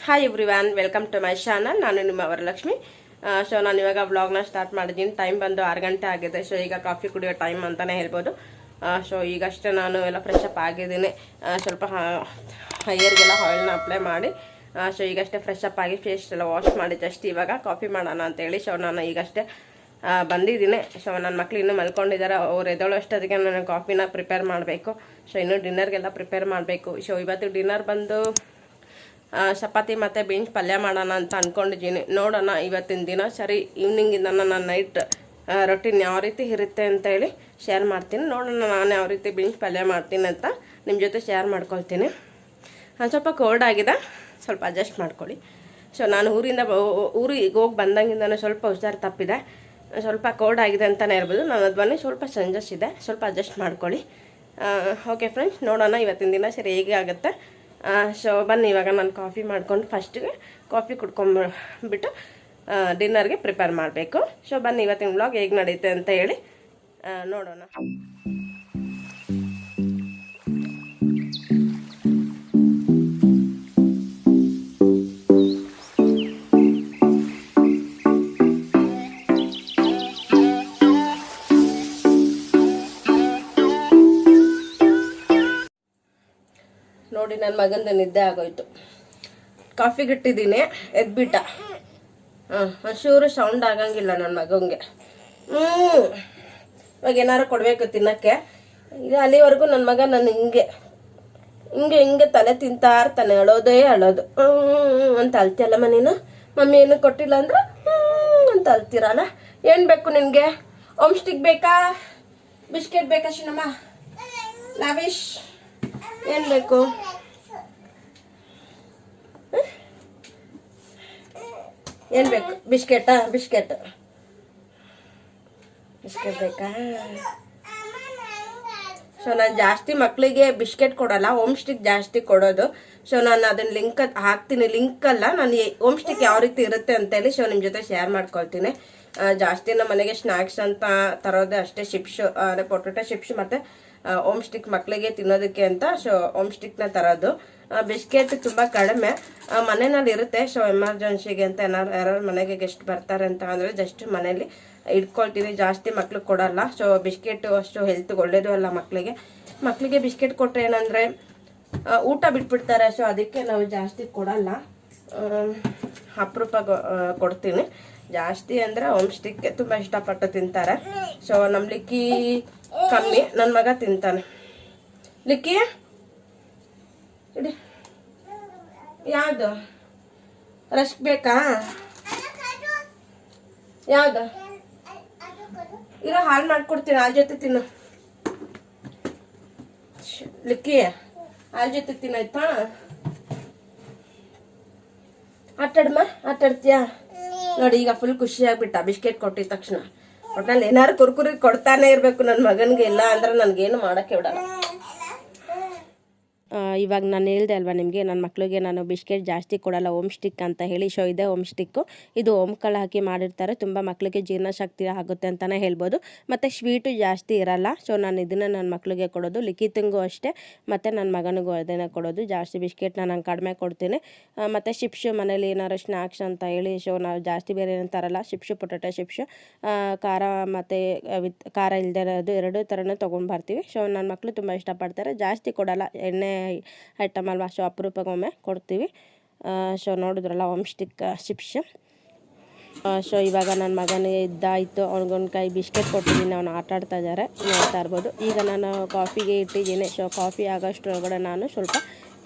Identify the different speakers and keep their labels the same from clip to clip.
Speaker 1: Hi everyone, welcome to my channel. ನಾನು ನಿಮ್ಮ Varalakshmi. So ನಾನು ಇವಾಗ ವ್ಲಾಗ್ನ ಸ್ಟಾರ್ಟ್ ಮಾಡಿದ್ದೀನಿ. ಟೈಮ್ ಬಂದು 6 ಗಂಟೆ ಆಗಿದೆ. ಸೊ ಈಗ ಕಾಫಿ ಕುಡಿಯೋ ಟೈಮ್ ಅಂತಲೇ ಹೇಳ್ಬೋದು. ಸೊ ಈಗಷ್ಟೇ ನಾನು ಎಲ್ಲ ಫ್ರೆಶ್ ಅಪ್ ಆಗಿದ್ದೀನಿ. ಸ್ವಲ್ಪ ಹೇರ್ಗೆಲ್ಲ ಆಯಿಲ್ನ ಅಪ್ಲೈ ಮಾಡಿ ಸೊ ಈಗಷ್ಟೇ ಫ್ರೆಶ್ ಅಪ್ ಆಗಿ ಫೇಸ್ ಎಲ್ಲ ವಾಶ್ ಮಾಡಿ ಜಸ್ಟ್ ಇವಾಗ ಕಾಫಿ ಮಾಡೋಣ ಅಂತೇಳಿ ಸೊ ನಾನು ಈಗಷ್ಟೇ ಬಂದಿದ್ದೀನಿ. ಸೊ ನನ್ನ ಮಕ್ಳು ಇನ್ನೂ ಮಲ್ಕೊಂಡಿದ್ದಾರೆ. ಅವ್ರು ಎದ್ದೋಳು ಅಷ್ಟೊತ್ತಿಗೆ ನಾನು ಕಾಫಿನ ಪ್ರಿಪೇರ್ ಮಾಡಬೇಕು. ಸೊ ಇನ್ನೂ ಡಿನ್ನರ್ಗೆಲ್ಲ ಪ್ರಿಪೇರ್ ಮಾಡಬೇಕು. ಸೊ ಇವತ್ತು ಡಿನ್ನರ್ ಬಂದು ಚಪಾತಿ ಮತ್ತು ಬೀನ್ಸ್ ಪಲ್ಯ ಮಾಡೋಣ ಅಂತ ಅಂದ್ಕೊಂಡಿದ್ದೀನಿ. ನೋಡೋಣ ಇವತ್ತಿನ ದಿನ. ಸರಿ, ಈವ್ನಿಂಗಿಂದ ನಾನು ನೈಟ್ ರೊಟೀನ್ ಯಾವ ರೀತಿ ಇರುತ್ತೆ ಅಂತೇಳಿ ಶೇರ್ ಮಾಡ್ತೀನಿ. ನೋಡೋಣ ನಾನು ಯಾವ ರೀತಿ ಬೀನ್ಸ್ ಪಲ್ಯ ಮಾಡ್ತೀನಿ ಅಂತ ನಿಮ್ಮ ಜೊತೆ ಶೇರ್ ಮಾಡ್ಕೊಳ್ತೀನಿ. ಸ್ವಲ್ಪ ಕೋಲ್ಡ್ ಆಗಿದೆ, ಸ್ವಲ್ಪ ಅಡ್ಜಸ್ಟ್ ಮಾಡ್ಕೊಳ್ಳಿ. ಸೊ ನಾನು ಊರಿಗೆ ಹೋಗಿ ಬಂದಂಗಿಂದ ಸ್ವಲ್ಪ ಹುಷಾರು ತಪ್ಪಿದೆ. ಸ್ವಲ್ಪ ಕೋಲ್ಡ್ ಆಗಿದೆ ಅಂತಲೇ ಇರ್ಬೋದು. ನನ್ನ ಧ್ವನಿ ಸ್ವಲ್ಪ ಚೇಂಜಸ್ ಇದೆ, ಸ್ವಲ್ಪ ಅಡ್ಜಸ್ಟ್ ಮಾಡ್ಕೊಳ್ಳಿ. ಓಕೆ ಫ್ರೆಂಡ್ಸ್, ನೋಡೋಣ ಇವತ್ತಿನ ದಿನ ಸರಿ ಹೇಗೆ ಆಗುತ್ತೆ. ಸೊ ಬನ್ನಿ, ಇವಾಗ ನಾನು ಕಾಫಿ ಮಾಡ್ಕೊಂಡು ಫಸ್ಟಿಗೆ ಕಾಫಿ ಕುಡ್ಕೊಂಡ್ಬಿಟ್ಟು ಡಿನ್ನರ್ಗೆ ಪ್ರಿಪೇರ್ ಮಾಡಬೇಕು. ಸೊ ಬನ್ನಿ ಇವತ್ತಿನ ವ್ಲಾಗ್ ಹೇಗೆ ನಡೆಯುತ್ತೆ ಅಂತ ಹೇಳಿ ನೋಡೋಣ. ನೋಡಿ, ನನ್ನ ಮಗಂದು ನಿದ್ದೆ ಆಗೋಯ್ತು. ಕಾಫಿಗೆ ಇಟ್ಟಿದ್ದೀನಿ, ಎದ್ಬಿಟ್ಟ. ಒಂಚೂರು ಸೌಂಡ್ ಆಗಂಗಿಲ್ಲ ನನ್ನ ಮಗಂಗೆ. ಇವಾಗ ಏನಾರು ಕೊಡಬೇಕು ತಿನ್ನೋಕ್ಕೆ. ಈಗ ಅಲ್ಲಿವರೆಗೂ ನನ್ನ ಮಗ ನನ್ನ ಹಿಂಗೆ ತಲೆ ತಿಂತಾ ಇರ್ತಾನೆ. ಅಳೋದೇ ಅಳೋದು. ಅಂತ ಅಳ್ತಿಯಲ್ಲಮ್ಮ ನೀನು. ಮಮ್ಮಿ ಏನು ಕೊಟ್ಟಿಲ್ಲ ಅಂದ್ರೆ ಅಂತ ಅಳ್ತೀರಲ್ಲ. ಏನು ಬೇಕು ನಿನಗೆ? ಹೋಮ್ ಸ್ಟಿಕ್ ಬೇಕಾ? ಬಿಸ್ಕೆಟ್ ಬೇಕಾ ಶಿನಮ್ಮ? ಲಾವಿಶ್ ಏನು ಬೇಕು? ಏನು ಬೇಕು? ಬಿಸ್ಕೆಟಾ? ಬಿಸ್ಕೆಟ್ ಬೇಕಾ? ಸೊ ನಾನು ಜಾಸ್ತಿ ಮಕ್ಕಳಿಗೆ ಬಿಸ್ಕೆಟ್ ಕೊಡಲ್ಲ, ಹೋಮ್ ಸ್ಟಿಕ್ ಜಾಸ್ತಿ ಕೊಡೋದು. ಸೊ ನಾನು ಅದನ್ನ ಲಿಂಕ್ ಹಾಕ್ತೀನಿ. ಲಿಂಕಲ್ಲ, ನಾನು ಹೋಮ್ ಸ್ಟಿಕ್ ಯಾವ ರೀತಿ ಇರುತ್ತೆ ಅಂತೇಳಿ ಸೊ ನಿಮ್ಮ ಜೊತೆ ಶೇರ್ ಮಾಡ್ಕೊಳ್ತೀನಿ. ಜಾಸ್ತಿ ನಮ್ಮ ಮನೆಗೆ ಸ್ನ್ಯಾಕ್ಸ್ ಅಂತ ತರೋದೇ ಅಷ್ಟೇ. ಚಿಪ್ಸು, ಪೊಟೊಟೊ ಚಿಪ್ಸ್ ಮತ್ತು ಹೋಮ್ ಸ್ಟಿಕ್ ಮಕ್ಕಳಿಗೆ ತಿನ್ನೋದಕ್ಕೆ ಅಂತ ಸೊ ಹೋಮ್ ಸ್ಟಿಕ್ನ ತರೋದು. ಬಿಸ್ಕೆಟ್ ತುಂಬ ಕಡಿಮೆ ಮನೆಯಲ್ಲಿ ಇರುತ್ತೆ. ಸೊ ಎಮರ್ಜೆನ್ಸಿಗೆ ಅಂತ ಯಾರು ಮನೆಗೆ ಗೆಸ್ಟ್ ಬರ್ತಾರೆ ಅಂತ ಅಂದರೆ ಜಸ್ಟ್ ಮನೇಲಿ ಇಟ್ಕೊಳ್ತೀನಿ. ಜಾಸ್ತಿ ಮಕ್ಳಿಗೆ ಕೊಡಲ್ಲ. ಸೊ ಬಿಸ್ಕೆಟ್ ಅಷ್ಟು ಹೆಲ್ತ್ಗೆ ಒಳ್ಳೇದು ಅಲ್ಲ ಮಕ್ಕಳಿಗೆ ಬಿಸ್ಕೆಟ್ ಕೊಟ್ಟರೆ ಏನಂದರೆ ಊಟ ಬಿಟ್ಬಿಡ್ತಾರೆ. ಸೊ ಅದಕ್ಕೆ ನಾವು ಜಾಸ್ತಿ ಕೊಡಲ್ಲ, ಅಪರೂಪ ಕೊಡ್ತೀನಿ. ಜಾಸ್ತಿ ಅಂದರೆ ಹೋಮ್ ಸ್ಟಿಕ್ ತುಂಬ ಇಷ್ಟಪಟ್ಟು ತಿಂತಾರೆ. ಸೊ ನಮ್ಮ ಲಿಕ್ಕಿ ಕಮ್ಮಿ, ನನ್ನ ಮಗ ತಿಂತಾನೆ. ಲಿಕ್ಕಿ ಇಡಿ. ಯಾವುದು? ರಸ್ಕ್ ಬೇಕಾ? ಯಾವುದು? ಇರೋ ಹಾಲು ಮಾಡ್ಕೊಡ್ತೀನಿ, ಹಾಲು ಜೊತೆ ತಿನ್ನು. ಲಿಕ್ಕಿ ಹಾಲು ಜೊತೆ ತಿನ್ನಾಯ್ತಾ? ಆಟಾಡಮ್ಮ, ಆಟಾಡ್ತೀಯಾ? ನೋಡಿ, ಈಗ ಫುಲ್ ಖುಷಿ ಆಗ್ಬಿಟ್ಟ ಬಿಸ್ಕೆಟ್ ಕೊಟ್ಟಿದ ತಕ್ಷಣ. ಒಟ್ನಲ್ಲಿ ಏನಾರು ಕುರ್ಕುರಿ ಕೊಡ್ತಾನೆ ಇರಬೇಕು ನನ್ನ ಮಗನಿಗೆ. ಇಲ್ಲ ಅಂದ್ರೆ ನನಗೇನು ಮಾಡೋಕ್ಕೆ ಬಿಡಲ್ಲ. ಇವಾಗ ನಾನು ಹೇಳಿದೆ ಅಲ್ವಾ ನಿಮಗೆ, ನನ್ನ ಮಕ್ಕಳಿಗೆ ನಾನು ಬಿಸ್ಕೆಟ್ ಜಾಸ್ತಿ ಕೊಡಲ್ಲ, ಹೋಮ್ ಸ್ಟಿಕ್ ಅಂತ ಹೇಳಿ. ಸೊ ಇದೆ ಹೋಮ್ ಸ್ಟಿಕ್ಕು. ಇದು ಓಮ್ಕಾಳು ಹಾಕಿ ಮಾಡಿರ್ತಾರೆ. ತುಂಬ ಮಕ್ಕಳಿಗೆ ಜೀರ್ಣಶಕ್ತಿ ಆಗುತ್ತೆ ಅಂತಲೇ ಹೇಳ್ಬೋದು. ಮತ್ತು ಸ್ವೀಟು ಜಾಸ್ತಿ ಇರಲ್ಲ. ಸೊ ನಾನು ಇದನ್ನು ನನ್ನ ಮಕ್ಕಳಿಗೆ ಕೊಡೋದು. ಲಿಖಿತಂಗೂ ಅಷ್ಟೇ, ಮತ್ತು ನನ್ನ ಮಗನಿಗೂ ಅದನ್ನೇ ಕೊಡೋದು. ಜಾಸ್ತಿ ಬಿಸ್ಕೆಟ್ನ ನಾನು ಕಡಿಮೆ ಕೊಡ್ತೀನಿ. ಮತ್ತು ಚಿಪ್ಸು ಮನೇಲಿ ಏನಾರು ಸ್ನ್ಯಾಕ್ಸ್ ಅಂತ ಹೇಳಿ ಸೊ ನಾವು ಜಾಸ್ತಿ ಬೇರೆ ಏನು ತರಲ್ಲ. ಚಿಪ್ಸು, ಪೊಟೊಟೊ ಚಿಪ್ಸು, ಖಾರ ಮತ್ತು ಖಾರ ಇಲ್ಲದೆ ಇರೋದು ಎರಡೂ ಥರನೂ ತೊಗೊಂಡ್ಬರ್ತೀವಿ. ಸೊ ನನ್ನ ಮಕ್ಕಳು ತುಂಬ ಇಷ್ಟಪಡ್ತಾರೆ. ಜಾಸ್ತಿ ಕೊಡಲ್ಲ, ಎಣ್ಣೆ ಐಟಮ್ ಅಲ್ವಾ. ಸೊ ಅಪರೂಪಕ್ಕೊಮ್ಮೆ ಕೊಡ್ತೀವಿ. ಸೊ ನೋಡಿದ್ರಲ್ಲ ಹೋಮ್ ಸ್ಟಿಕ್ ಚಿಪ್ಸ್. ಸೊ ಇವಾಗ ನನ್ನ ಮಗನಿಗೆ ಇದ್ದಾಯಿತು. ಅವ್ನಿಗೊಂದು ಕೈ ಬಿಸ್ಕೆಟ್ ಕೊಟ್ಟಿದ್ದೀನಿ, ಅವನು ಆಟಾಡ್ತಾ ಇದ್ದಾರೆ, ನೋಡ್ತಾ ಇರ್ಬೋದು. ಈಗ ನಾನು ಕಾಫಿಗೆ ಇಟ್ಟಿದ್ದೀನಿ. ಸೊ ಕಾಫಿ ಆಗೋಷ್ಟರೊಳಗಡೆ ನಾನು ಸ್ವಲ್ಪ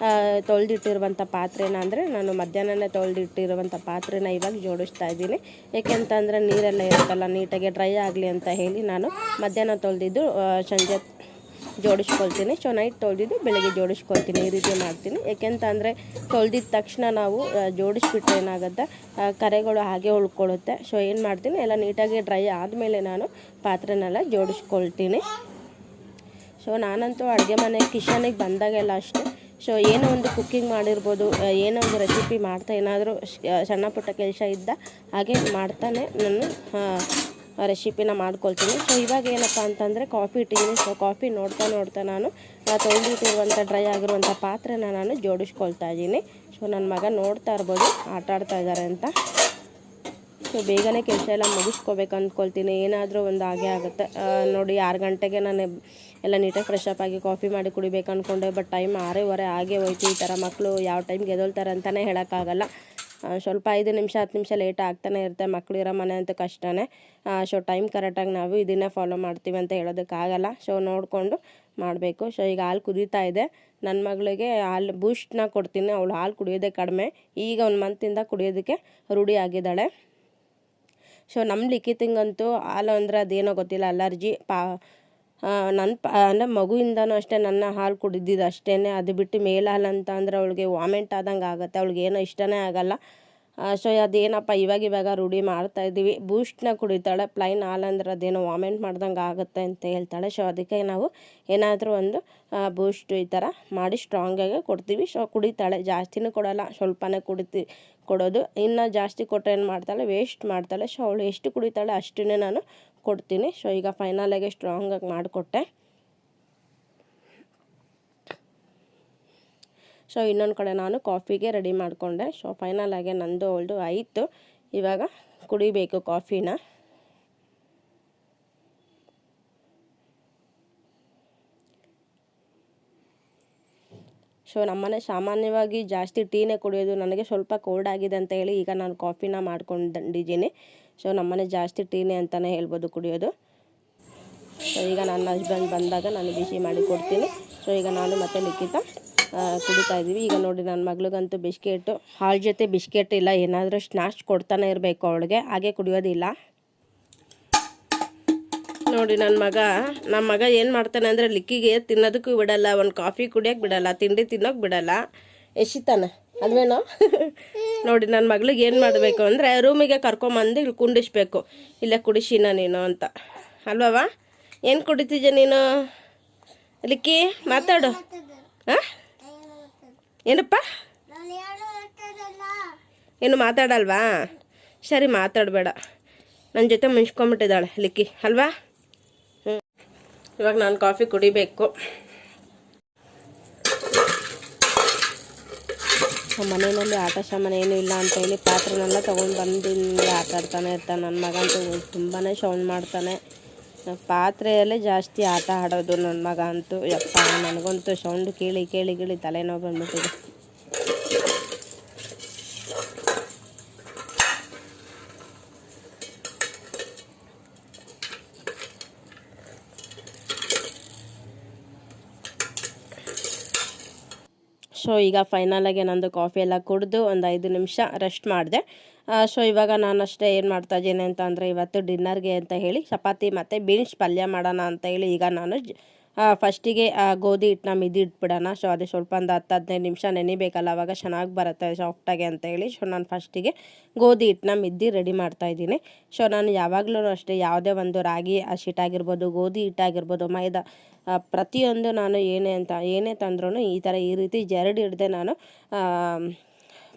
Speaker 1: ತೊಳೆದಿಟ್ಟಿರುವಂಥ ಪಾತ್ರೆನ, ಅಂದರೆ ನಾನು ಮಧ್ಯಾಹ್ನನೇ ತೊಳೆದಿಟ್ಟಿರುವಂಥ ಪಾತ್ರೆನ ಇವಾಗ ಜೋಡಿಸ್ತಾ ಇದ್ದೀನಿ. ಏಕೆಂತಂದರೆ ನೀರೆಲ್ಲ ಇರುತ್ತಲ್ಲ, ನೀಟಾಗಿ ಡ್ರೈ ಆಗಲಿ ಅಂತ ಹೇಳಿ ನಾನು ಮಧ್ಯಾಹ್ನ ತೊಳೆದಿದ್ದು ಸಂಜೆ ಜೋಡಿಸ್ಕೊಳ್ತೀನಿ. ಸೊ ನೈಟ್ ತೊಳೆದಿದ್ದು ಬೆಳಗ್ಗೆ ಜೋಡಿಸ್ಕೊಳ್ತೀನಿ. ಈ ರೀತಿ ಮಾಡ್ತೀನಿ. ಏಕೆಂತಂದರೆ ತೊಳೆದಿದ್ದ ತಕ್ಷಣ ನಾವು ಜೋಡಿಸ್ಬಿಟ್ರೆ ಏನಾಗುತ್ತೆ, ಕರೆಗಳು ಹಾಗೆ ಉಳ್ಕೊಳ್ಳುತ್ತೆ. ಸೊ ಏನು ಮಾಡ್ತೀನಿ, ಎಲ್ಲ ನೀಟಾಗಿ ಡ್ರೈ ಆದಮೇಲೆ ನಾನು ಪಾತ್ರೆನೆಲ್ಲ ಜೋಡಿಸ್ಕೊಳ್ತೀನಿ. ಸೊ ನಾನಂತೂ ಅಡುಗೆ ಮನೆ ಕಿಚನಿಗೆ ಬಂದಾಗೆಲ್ಲ ಅಷ್ಟೇ. ಸೊ ಏನೋ ಒಂದು ಕುಕ್ಕಿಂಗ್ ಮಾಡಿರ್ಬೋದು, ಏನೋ ಒಂದು ರೆಸಿಪಿ ಮಾಡ್ತಾ ಏನಾದರೂ ಸಣ್ಣ ಪುಟ್ಟ ಕೆಲಸ ಇದ್ದ ಹಾಗೆ ಮಾಡ್ತಾನೆ ನಾನು ರೆಸಿಪಿನ ಮಾಡ್ಕೊಳ್ತೀನಿ. ಸೊ ಇವಾಗ ಏನಪ್ಪ ಅಂತಂದರೆ ಕಾಫಿ ಇಟ್ಟಿದ್ದೀನಿ. ಸೊ ಕಾಫಿ ನೋಡ್ತಾ ನಾನು ತೊಳೆದಿಟ್ಟಿರುವಂಥ ಡ್ರೈ ಆಗಿರುವಂಥ ಪಾತ್ರೆನ ನಾನು ಜೋಡಿಸ್ಕೊಳ್ತಾ ಇದ್ದೀನಿ. ಸೊ ಸೊ ನನ್ನ ಮಗ ನೋಡ್ತಾ ಇರ್ಬೋದು ಆಟ ಆಡ್ತಾ ಇದ್ದಾರೆ ಅಂತ. ಸೊ ಬೇಗನೆ ಕೆಲಸ ಎಲ್ಲ ಮುಗಿಸ್ಕೋಬೇಕು ಅಂದ್ಕೊಳ್ತೀನಿ, ಏನಾದರೂ ಒಂದು ಹಾಗೆ ಆಗುತ್ತೆ ನೋಡಿ. 6 ಗಂಟೆಗೆ ನಾನು ಎಲ್ಲ ನೀಟಾಗಿ ಫ್ರೆಶ್ ಅಪ್ ಆಗಿ ಕಾಫಿ ಮಾಡಿ ಕುಡಿಬೇಕು ಅಂದ್ಕೊಂಡೆ, ಬಟ್ ಟೈಮ್ 6:15 ಆಗೇ ಹೋಯ್ತು. ಈ ಥರ ಮಕ್ಕಳು ಯಾವ ಟೈಮ್ಗೆ ಎದೊಳ್ತಾರೆ ಅಂತಲೇ ಹೇಳೋಕ್ಕಾಗಲ್ಲ. ಸ್ವಲ್ಪ 5 ನಿಮಿಷ 10 ನಿಮಿಷ ಲೇಟ್ ಆಗ್ತಾನೆ ಇರುತ್ತೆ, ಮಕ್ಕಳು ಇರೋ ಮನೆ ಅಂತೂ ಕಷ್ಟನೇ. ಸೊ ಟೈಮ್ ಕರೆಕ್ಟಾಗಿ ನಾವು ಇದನ್ನೇ ಫಾಲೋ ಮಾಡ್ತೀವಿ ಅಂತ ಹೇಳೋದಕ್ಕಾಗಲ್ಲ. ಸೊ ನೋಡಿಕೊಂಡು ಮಾಡಬೇಕು. ಸೊ ಈಗ ಹಾಲು ಕುದೀತಾ ಇದೆ. ನನ್ನ ಮಗಳಿಗೆ ಹಾಲು ಬೂಸ್ಟ್ನ ಕೊಡ್ತೀನಿ, ಅವಳು ಹಾಲು ಕುಡಿಯೋದೇ ಕಡಿಮೆ. ಈಗ 1 ಮಂತಿಂದ ಕುಡಿಯೋದಕ್ಕೆ ರೂಢಿ ಆಗಿದ್ದಾಳೆ. ಸೊ ನಮ್ಮ ಲಿಖಿತಂಗಂತೂ ಹಾಲು ಅಂದರೆ ಅದೇನೋ ಗೊತ್ತಿಲ್ಲ, ಅಲರ್ಜಿ. ಅಂದರೆ ಮಗುವಿಂದನೂ ಅಷ್ಟೇ ನನ್ನ ಹಾಲು ಕುಡಿದಿದ್ದು ಅಷ್ಟೇ. ಅದು ಬಿಟ್ಟು ಮೇಲ್ ಹಾಲು ಅಂತ ಅಂದರೆ ಅವಳಿಗೆ ವಾಮಿಂಟ್ ಆದಂಗೆ ಆಗುತ್ತೆ, ಅವಳಿಗೆ ಏನೋ ಇಷ್ಟನೇ ಆಗಲ್ಲ. ಸೊ ಅದೇನಪ್ಪ ಇವಾಗ ರೂಢಿ ಮಾಡ್ತಾಯಿದ್ದೀವಿ. ಬೂಸ್ಟ್ನ ಕುಡಿತಾಳೆ, ಪ್ಲೈನ್ ಹಾಲು ಅಂದ್ರೆ ಅದೇನೋ ವಾಮಿಂಟ್ ಮಾಡ್ದಂಗೆ ಆಗುತ್ತೆ ಅಂತ ಹೇಳ್ತಾಳೆ. ಸೊ ಅದಕ್ಕೆ ನಾವು ಏನಾದರೂ ಒಂದು ಬೂಸ್ಟ್ ಈ ಥರ ಮಾಡಿ ಸ್ಟ್ರಾಂಗಾಗಿ ಕೊಡ್ತೀವಿ. ಸೊ ಕುಡಿತಾಳೆ, ಜಾಸ್ತಿನೂ ಕೊಡೋಲ್ಲ, ಸ್ವಲ್ಪನೇ ಕೊಡೋದು. ಇನ್ನು ಜಾಸ್ತಿ ಕೊಟ್ಟರೆ ಏನು ಮಾಡ್ತಾಳೆ, ವೇಸ್ಟ್ ಮಾಡ್ತಾಳೆ. ಸೊ ಅವಳು ಎಷ್ಟು ಕುಡಿತಾಳೆ ಅಷ್ಟನ್ನೇ ನಾನು ಕೊಡ್ತೀನಿ. ಸೊ ಈಗ ಫೈನಲಾಗಿ ಸ್ಟ್ರಾಂಗಾಗಿ ಮಾಡಿಕೊಟ್ಟೆ. ಸೊ ಇನ್ನೊಂದು ಕಡೆ ನಾನು ಕಾಫಿಗೆ ರೆಡಿ ಮಾಡಿಕೊಂಡೆ. ಸೊ ಫೈನಲಾಗಿ ನಂದು ಅವಳದು ಆಯಿತು. ಇವಾಗ ಕುಡಿಬೇಕು ಕಾಫಿನ. ಸೊ ನಮ್ಮನೆ ಸಾಮಾನ್ಯವಾಗಿ ಜಾಸ್ತಿ ಟೀನೇ ಕುಡಿಯೋದು. ನನಗೆ ಸ್ವಲ್ಪ ಕೋಲ್ಡ್ ಆಗಿದೆ ಅಂತ ಹೇಳಿ ಈಗ ನಾನು ಕಾಫಿನ ಮಾಡ್ಕೊಂಡಿದ್ದೀನಿ. ಸೊ ನಮ್ಮನೆ ಜಾಸ್ತಿ ಟೀನೇ ಅಂತಲೇ ಹೇಳ್ಬೋದು ಕುಡಿಯೋದು. ಸೊ ಈಗ ನನ್ನ ಹಸ್ಬೆಂಡ್ ಬಂದಾಗ ನಾನು ಬಿಸಿ ಮಾಡಿ ಕೊಡ್ತೀನಿ. ಸೊ ಈಗ ನಾನು ಮತ್ತು ಲಿಖಿತ ಕುಡಿತಾ ಇದ್ದೀವಿ. ಈಗ ನೋಡಿ ನನ್ನ ಮಗಳಿಗಂತೂ ಬಿಸ್ಕೆಟು, ಹಾಲು ಜೊತೆ ಬಿಸ್ಕೆಟ್ ಇಲ್ಲ, ಏನಾದರೂ ಸ್ನ್ಯಾಕ್ಸ್ ಕೊಡ್ತಾನೆ ಇರಬೇಕು ಅವಳಿಗೆ, ಹಾಗೆ ಕುಡಿಯೋದಿಲ್ಲ. ನೋಡಿ ನಮ್ಮ ಮಗ ಏನು ಮಾಡ್ತಾನೆ ಅಂದರೆ ಲಿಕ್ಕಿಗೆ ತಿನ್ನೋದಕ್ಕೂ ಬಿಡಲ್ಲ, ಒಂದು ಕಾಫಿ ಕುಡಿಯೋಕ್ಕೆ ಬಿಡಲ್ಲ, ತಿಂಡಿ ತಿನ್ನೋಕೆ ಬಿಡಲ್ಲ, ಎಸಿತಾನೆ ಅಲ್ವೇನೋ. ನೋಡಿ ನನ್ನ ಮಗಳಿಗೆ ಏನು ಮಾಡಬೇಕು ಅಂದರೆ ರೂಮಿಗೆ ಕರ್ಕೊಂಬಂದು ಇಲ್ಲಿ ಕುಂಡಿಸ್ಬೇಕು, ಇಲ್ಲೇ ಕುಡಿಸಿನ ನೀನು ಅಂತ, ಅಲ್ವವ? ಏನು ಕುಡಿತಿದ್ಯ ನೀನು ಲಿಕ್ಕಿ? ಮಾತಾಡು. ಹಾಂ ಏನಪ್ಪ? ಏನು ಮಾತಾಡಲ್ವಾ? ಸರಿ ಮಾತಾಡಬೇಡ, ನನ್ನ ಜೊತೆ ಮುನ್ಸ್ಕೊಂಬಿಟ್ಟಿದ್ದಾಳೆ ಲಿಕ್ಕಿ ಅಲ್ವಾ? ಇವಾಗ ನಾನು ಕಾಫಿ ಕುಡಿಬೇಕು. ಮನೆಯಲ್ಲಿ ಆಟ ಸಾಮಾನು ಏನೂ ಇಲ್ಲ ಅಂತ ಹೇಳಿ ಪಾತ್ರೆನೆಲ್ಲ ತೊಗೊಂಡು ಬಂದು ಆಟ ಆಡ್ತಾನೆ ಇರ್ತಾನೆ. ನನ್ನ ಮಗ ಅಂತೂ ತುಂಬಾ ಸೌಂಡ್ ಮಾಡ್ತಾನೆ, ಪಾತ್ರೆಯಲ್ಲೇ ಜಾಸ್ತಿ ಆಟ ಆಡೋದು ನನ್ನ ಮಗ ಅಂತೂ. ಯಪ್ಪ ನನಗಂತೂ ಸೌಂಡ್ ಕೇಳಿ ಕೇಳಿ ಕೇಳಿ ತಲೆನೋವು ಬಂದ್ಬಿಟ್ಟಿದೆ. ಸೊ ಈಗ ಫೈನಲಾಗಿ ನಂದು ಕಾಫಿ ಎಲ್ಲ ಕುಡಿದು ಒಂದು 5 ನಿಮಿಷ ರೆಸ್ಟ್ ಮಾಡಿದೆ. ಸೊ ಇವಾಗ ನಾನಷ್ಟೇ ಏನು ಮಾಡ್ತಾಯಿದ್ದೀನಿ ಅಂತ ಅಂದರೆ ಇವತ್ತು ಡಿನ್ನರ್ಗೆ ಅಂತ ಹೇಳಿ ಚಪಾತಿ ಮತ್ತು ಬೀನ್ಸ್ ಪಲ್ಯ ಮಾಡೋಣ ಅಂತ ಹೇಳಿ ಈಗ ನಾನು ಫಸ್ಟಿಗೆ ಗೋಧಿ ಹಿಟ್ಟನ್ನ ಮಿದಿ ಇಟ್ಬಿಡೋಣ. ಸೊ ಅದು ಸ್ವಲ್ಪ ಒಂದು 10-15 ನಿಮಿಷ ನೆನಿಬೇಕಲ್ಲ, ಅವಾಗ ಚೆನ್ನಾಗಿ ಬರುತ್ತೆ ಸಾಫ್ಟಾಗಿ ಅಂತ ಹೇಳಿ. ಸೊ ನಾನು ಫಸ್ಟಿಗೆ ಗೋಧಿ ಹಿಟ್ಟನ್ನ ಮಿದ್ದಿ ರೆಡಿ ಮಾಡ್ತಾಯಿದ್ದೀನಿ. ಸೊ ನಾನು ಯಾವಾಗಲೂ ಅಷ್ಟೇ ಯಾವುದೇ ಒಂದು ರಾಗಿ ಹಿಟ್ಟಾಗಿರ್ಬೋದು, ಗೋಧಿ ಹಿಟ್ಟಾಗಿರ್ಬೋದು, ಮೈದಾ ಪ್ರತಿಯೊಂದು ನಾನು ಏನೇ ತಂದ್ರೂ ಈ ರೀತಿ ಜರಡಿ ಹಿಡ್ದೆ ನಾನು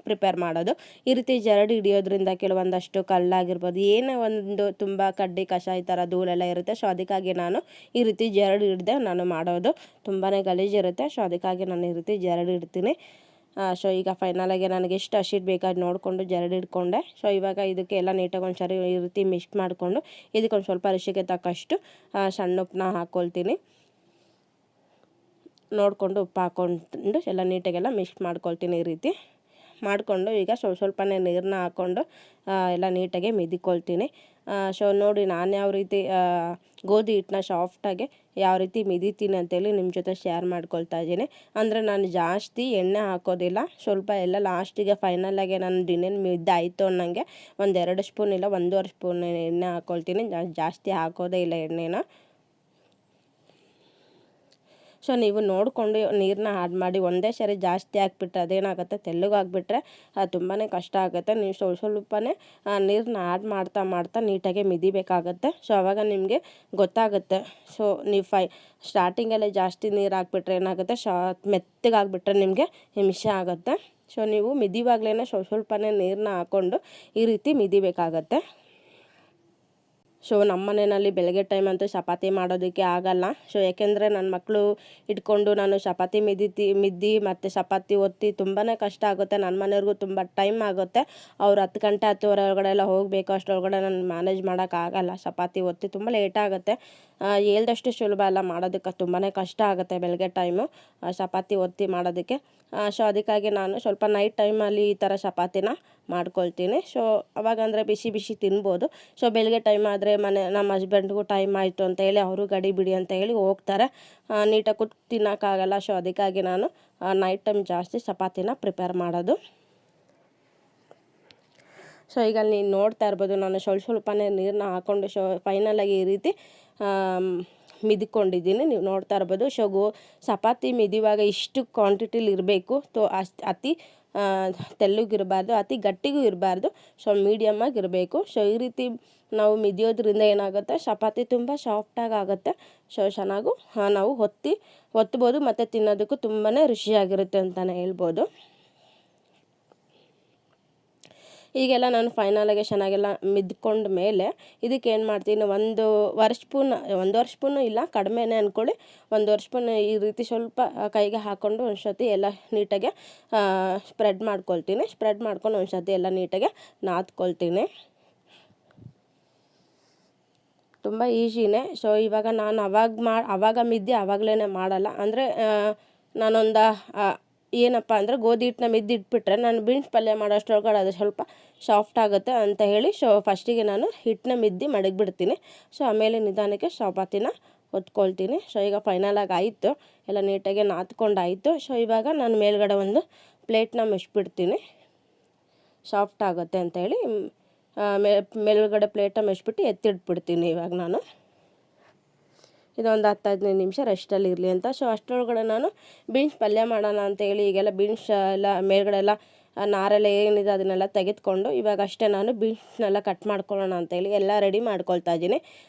Speaker 1: ಪ್ರಿಪೇರ್ ಮಾಡೋದು. ಈ ರೀತಿ ಜರಡಿ ಹಿಡಿಯೋದ್ರಿಂದ ಕೆಲವೊಂದಷ್ಟು ಕಲ್ಲಾಗಿರ್ಬೋದು, ಏನೇ ಒಂದು ತುಂಬ ಕಡ್ಡಿ ಕಷಾಯ ಥರ ಧೂಳೆಲ್ಲ ಇರುತ್ತೆ. ಸೊ ಅದಕ್ಕಾಗಿ ನಾನು ಈ ರೀತಿ ಜರಡಿ ಹಿಡ್ದೆ ನಾನು ಮಾಡೋದು. ತುಂಬಾ ಗಲೀಜಿರುತ್ತೆ. ಸೊ ಅದಕ್ಕಾಗಿ ನಾನು ಈ ರೀತಿ ಜರಡಿ ಇಡ್ತೀನಿ. ಸೊ ಈಗ ಫೈನಲಾಗಿ ನನಗೆ ಎಷ್ಟು ಹಸಿಟ್ಟು ಬೇಕಾದ ನೋಡಿಕೊಂಡು ಜರಡಿ ಹಿಡ್ಕೊಂಡೆ. ಸೊ ಇವಾಗ ಇದಕ್ಕೆ ಎಲ್ಲ ನೀಟಾಗಿ ಒಂದು ಸರಿ ಈ ರೀತಿ ಮಿಕ್ಸ್ ಮಾಡಿಕೊಂಡು ಇದಕ್ಕೊಂದು ಸ್ವಲ್ಪ ರುಚಿಗೆ ತಕ್ಕಷ್ಟು ಸಣ್ಣ ಉಪ್ಪನ್ನ ಹಾಕ್ಕೊಳ್ತೀನಿ. ನೋಡಿಕೊಂಡು ಉಪ್ಪು ಹಾಕ್ಕೊಂಡು ಎಲ್ಲ ನೀಟಾಗೆಲ್ಲ ಮಿಕ್ಸ್ ಮಾಡ್ಕೊಳ್ತೀನಿ. ಈ ರೀತಿ ಮಾಡಿಕೊಂಡು ಈಗ ಸ್ವಲ್ಪನೇ ನೀರನ್ನ ಹಾಕ್ಕೊಂಡು ಎಲ್ಲ ನೀಟಾಗಿ ಮಿದಿಕೊಳ್ತೀನಿ. ಸೊ ನೋಡಿ ನಾನು ಯಾವ ರೀತಿ ಗೋಧಿ ಹಿಟ್ಟನ್ನ ಸಾಫ್ಟಾಗಿ ಯಾವ ರೀತಿ ಮಿದಿತೀನಿ ಅಂತೇಳಿ ನಿಮ್ಮ ಜೊತೆ ಶೇರ್ ಮಾಡ್ಕೊಳ್ತಾ ಇದ್ದೀನಿ. ಅಂದರೆ ನಾನು ಜಾಸ್ತಿ ಎಣ್ಣೆ ಹಾಕೋದಿಲ್ಲ, ಸ್ವಲ್ಪ ಎಲ್ಲ ಲಾಸ್ಟಿಗೆ ಫೈನಲಾಗಿ ನಾನು ಇನ್ನೇನು ಮಿದ್ದಾಯಿತು ಅನ್ನಂಗೆ 1-2 ಸ್ಪೂನ್ ಇಲ್ಲ 1.5 ಸ್ಪೂನ್ ಎಣ್ಣೆ ಹಾಕ್ಕೊಳ್ತೀನಿ. ಜಾಸ್ತಿ ಹಾಕೋದೇ ಇಲ್ಲ ಎಣ್ಣೆನ. ಸೊ ನೀವು ನೋಡಿಕೊಂಡು ನೀರನ್ನ ಆ್ಯಡ್ ಮಾಡಿ, ಒಂದೇ ಸರಿ ಜಾಸ್ತಿ ಹಾಕ್ಬಿಟ್ರೆ ಅದೇನಾಗುತ್ತೆ, ತೆಳ್ಳಗಾಗ್ಬಿಟ್ರೆ ತುಂಬಾ ಕಷ್ಟ ಆಗುತ್ತೆ. ನೀವು ಸ್ವಲ್ಪನೇ ನೀರನ್ನ ಆ್ಯಡ್ ಮಾಡ್ತಾ ನೀಟಾಗಿ ಮಿದಿಬೇಕಾಗತ್ತೆ. ಸೊ ಆವಾಗ ನಿಮಗೆ ಗೊತ್ತಾಗುತ್ತೆ. ಸೊ ನೀವು ಸ್ಟಾರ್ಟಿಂಗಲ್ಲೇ ಜಾಸ್ತಿ ನೀರು ಹಾಕ್ಬಿಟ್ರೆ ಏನಾಗುತ್ತೆ, ಮೆತ್ತಗಾಗ್ಬಿಟ್ರೆ ನಿಮಗೆ ಹಿಂಸೆ ಆಗುತ್ತೆ. ಸೊ ನೀವು ಮಿದಿವಾಗ್ಲೇ ಸ್ವಲ್ಪನೇ ನೀರನ್ನ ಹಾಕ್ಕೊಂಡು ಈ ರೀತಿ ಮಿದಿಬೇಕಾಗತ್ತೆ. ಸೊ ನಮ್ಮ ಮನೆಯಲ್ಲಿ ಬೆಳಗ್ಗೆ ಟೈಮ್ ಅಂತೂ ಚಪಾತಿ ಮಾಡೋದಕ್ಕೆ ಆಗಲ್ಲ. ಸೊ ಯಾಕೆಂದರೆ ನನ್ನ ಮಕ್ಕಳು ಇಟ್ಕೊಂಡು ನಾನು ಚಪಾತಿ ಮಿದ್ದಿ ಮತ್ತು ಚಪಾತಿ ಒತ್ತಿ ತುಂಬಾ ಕಷ್ಟ ಆಗುತ್ತೆ. ನನ್ನ ಮನೆಯವ್ರಿಗೂ ತುಂಬ ಟೈಮ್ ಆಗುತ್ತೆ. ಅವ್ರು 10 ಗಂಟೆ 10:30 ಒಳಗಡೆ ಎಲ್ಲ ಹೋಗಬೇಕು. ಅಷ್ಟರೊಳಗಡೆ ನಾನು ಮ್ಯಾನೇಜ್ ಮಾಡೋಕ್ಕಾಗಲ್ಲ. ಚಪಾತಿ ಒತ್ತಿ ತುಂಬ ಲೇಟ್ ಆಗುತ್ತೆ. ಹೇಳ್ದಷ್ಟು ಸುಲಭ ಅಲ್ಲ, ಮಾಡೋದಕ್ಕೆ ತುಂಬಾ ಕಷ್ಟ ಆಗುತ್ತೆ ಬೆಳಗ್ಗೆ ಟೈಮು ಚಪಾತಿ ಒತ್ತಿ ಮಾಡೋದಕ್ಕೆ. ಸೊ ಅದಕ್ಕಾಗಿ ನಾನು ಸ್ವಲ್ಪ ನೈಟ್ ಟೈಮಲ್ಲಿ ಈ ಥರ ಚಪಾತಿನ ಮಾಡ್ಕೊಳ್ತೀನಿ. ಸೊ ಅವಾಗಂದರೆ ಬಿಸಿ ಬಿಸಿ ತಿನ್ಬೋದು. ಸೊ ಬೆಳಗ್ಗೆ ಟೈಮ್ ಆದರೆ ನಮ್ಮ ಹಸ್ಬೆಂಡ್ಗೂ ಟೈಮ್ ಆಯಿತು ಅಂತ ಹೇಳಿ ಅವರು ಗಡಿ ಬಿಡಿ ಅಂತ ಹೇಳಿ ಹೋಗ್ತಾರೆ. ನೀಟಾಗಿ ಕೂತು ತಿನ್ನೋಕ್ಕಾಗಲ್ಲ. ಸೊ ಅದಕ್ಕಾಗಿ ನಾನು ನೈಟ್ ಟೈಮ್ ಜಾಸ್ತಿ ಚಪಾತಿನ ಪ್ರಿಪೇರ್ ಮಾಡೋದು. ಸೊ ಈಗ ನೀವು ನೋಡ್ತಾ ಇರ್ಬೋದು, ನಾನು ಸ್ವಲ್ಪನೇ ನೀರನ್ನ ಹಾಕ್ಕೊಂಡು ಫೈನಲಾಗಿ ಈ ರೀತಿ ಮಿದ್ಕೊಂಡಿದ್ದೀನಿ. ನೀವು ನೋಡ್ತಾ ಇರ್ಬೋದು. ಚಪಾತಿ ಮಿದಿವಾಗ ಇಷ್ಟು ಕ್ವಾಂಟಿಟಿಲಿ ಇರಬೇಕು. ಅತಿ ತೆಳ್ಳಗಿರಬಾರ್ದು, ಅತಿ ಗಟ್ಟಿಗೂ ಇರಬಾರ್ದು. ಸೊ ಮೀಡಿಯಮ್ಮಾಗಿ ಇರಬೇಕು. ಸೊ ಈ ರೀತಿ ನಾವು ಮಿದಿಯೋದ್ರಿಂದ ಏನಾಗುತ್ತೆ, ಚಪಾತಿ ತುಂಬ ಸಾಫ್ಟಾಗಿ ಆಗುತ್ತೆ. ಸೊ ಚೆನ್ನಾಗೂ ನಾವು ಒತ್ಬೋದು ಮತ್ತು ತಿನ್ನೋದಕ್ಕೂ ತುಂಬಾ ರುಚಿಯಾಗಿರುತ್ತೆ ಅಂತಲೇ ಹೇಳ್ಬೋದು. ಈಗೆಲ್ಲ ನಾನು ಫೈನಲಾಗಿ ಚೆನ್ನಾಗೆಲ್ಲ ಮಿದ್ಕೊಂಡ ಮೇಲೆ ಇದಕ್ಕೆ ಏನು ಮಾಡ್ತೀನಿ, 1 ಸ್ಪೂನು ಇಲ್ಲ, ಕಡಿಮೆನೇ ಅಂದ್ಕೊಳ್ಳಿ, 1 ಸ್ಪೂನ್ ಈ ರೀತಿ ಸ್ವಲ್ಪ ಕೈಗೆ ಹಾಕ್ಕೊಂಡು ಒಂದು ಸತಿ ಎಲ್ಲ ನೀಟಾಗೆ ಸ್ಪ್ರೆಡ್ ಮಾಡ್ಕೊಳ್ತೀನಿ. ಸ್ಪ್ರೆಡ್ ಮಾಡ್ಕೊಂಡು ಒಂದು ಸತಿ ಎಲ್ಲ ನೀಟಾಗೆ ನಾದ್ಕೊಳ್ತೀನಿ. ತುಂಬ ಈಸಿನೇ. ಸೊ ಇವಾಗ ನಾನು ಅವಾಗ ಮಿದ್ದಿ ಆವಾಗಲೇ ಮಾಡಲ್ಲ. ಅಂದರೆ ನಾನೊಂದು ಏನಪ್ಪ ಅಂದರೆ ಗೋಧಿ ಹಿಟ್ಟನ್ನ ಮಿದ್ದಿಟ್ಬಿಟ್ರೆ ನಾನು ಬೀನ್ಸ್ ಪಲ್ಯ ಮಾಡೋ ಅಷ್ಟರೊಳಗಡೆ ಅದು ಸ್ವಲ್ಪ ಸಾಫ್ಟ್ ಆಗುತ್ತೆ ಅಂತ ಹೇಳಿ ಫಸ್ಟಿಗೆ ನಾನು ಹಿಟ್ಟನ್ನ ಮಿದ್ದಿ ಮಡಗಿಬಿಡ್ತೀನಿ. ಸೊ ಆಮೇಲೆ ನಿಧಾನಕ್ಕೆ ಚಪಾತಿನ ಒತ್ಕೊಳ್ತೀನಿ. ಸೊ ಈಗ ಫೈನಲಾಗಿ ಆಯಿತು, ಎಲ್ಲ ನೀಟಾಗಿ ನಾದ್ಕೊಂಡಾಯಿತು. ಸೊ ಇವಾಗ ನಾನು ಮೇಲ್ಗಡೆ ಒಂದು ಪ್ಲೇಟ್ನ ಮುಚ್ಚಿಬಿಡ್ತೀನಿ, ಸಾಫ್ಟ್ ಆಗುತ್ತೆ ಅಂತ ಹೇಳಿ ಮೇಲ್ಗಡೆ ಪ್ಲೇಟನ್ನ ಮುಚ್ಚಿಬಿಟ್ಟು ಎತ್ತಿಟ್ಬಿಡ್ತೀನಿ. ಇವಾಗ ನಾನು ಇದೊಂದು 10-15 ನಿಮಿಷ ರೆಸ್ಟಲ್ಲಿ ಇರಲಿ ಅಂತ. ಸೊ ಅಷ್ಟರೊಳಗಡೆ ನಾನು ಬೀನ್ಸ್ ಪಲ್ಯ ಮಾಡೋಣ ಅಂತೇಳಿ ಈಗೆಲ್ಲ ಬೀನ್ಸ್ ಎಲ್ಲ ಮೇಲ್ಗಡೆ ಎಲ್ಲ ನಾರೆಲ್ಲ ಏನಿದೆ ಅದನ್ನೆಲ್ಲ ತೆಗೆದುಕೊಂಡು ಇವಾಗ ಅಷ್ಟೇ ನಾನು ಬೀನ್ಸ್ನೆಲ್ಲ ಕಟ್ ಮಾಡ್ಕೊಳ್ಳೋಣ ಅಂತೇಳಿ ಎಲ್ಲ ರೆಡಿ ಮಾಡ್ಕೊಳ್ತಾ ಇದ್ದೀನಿ.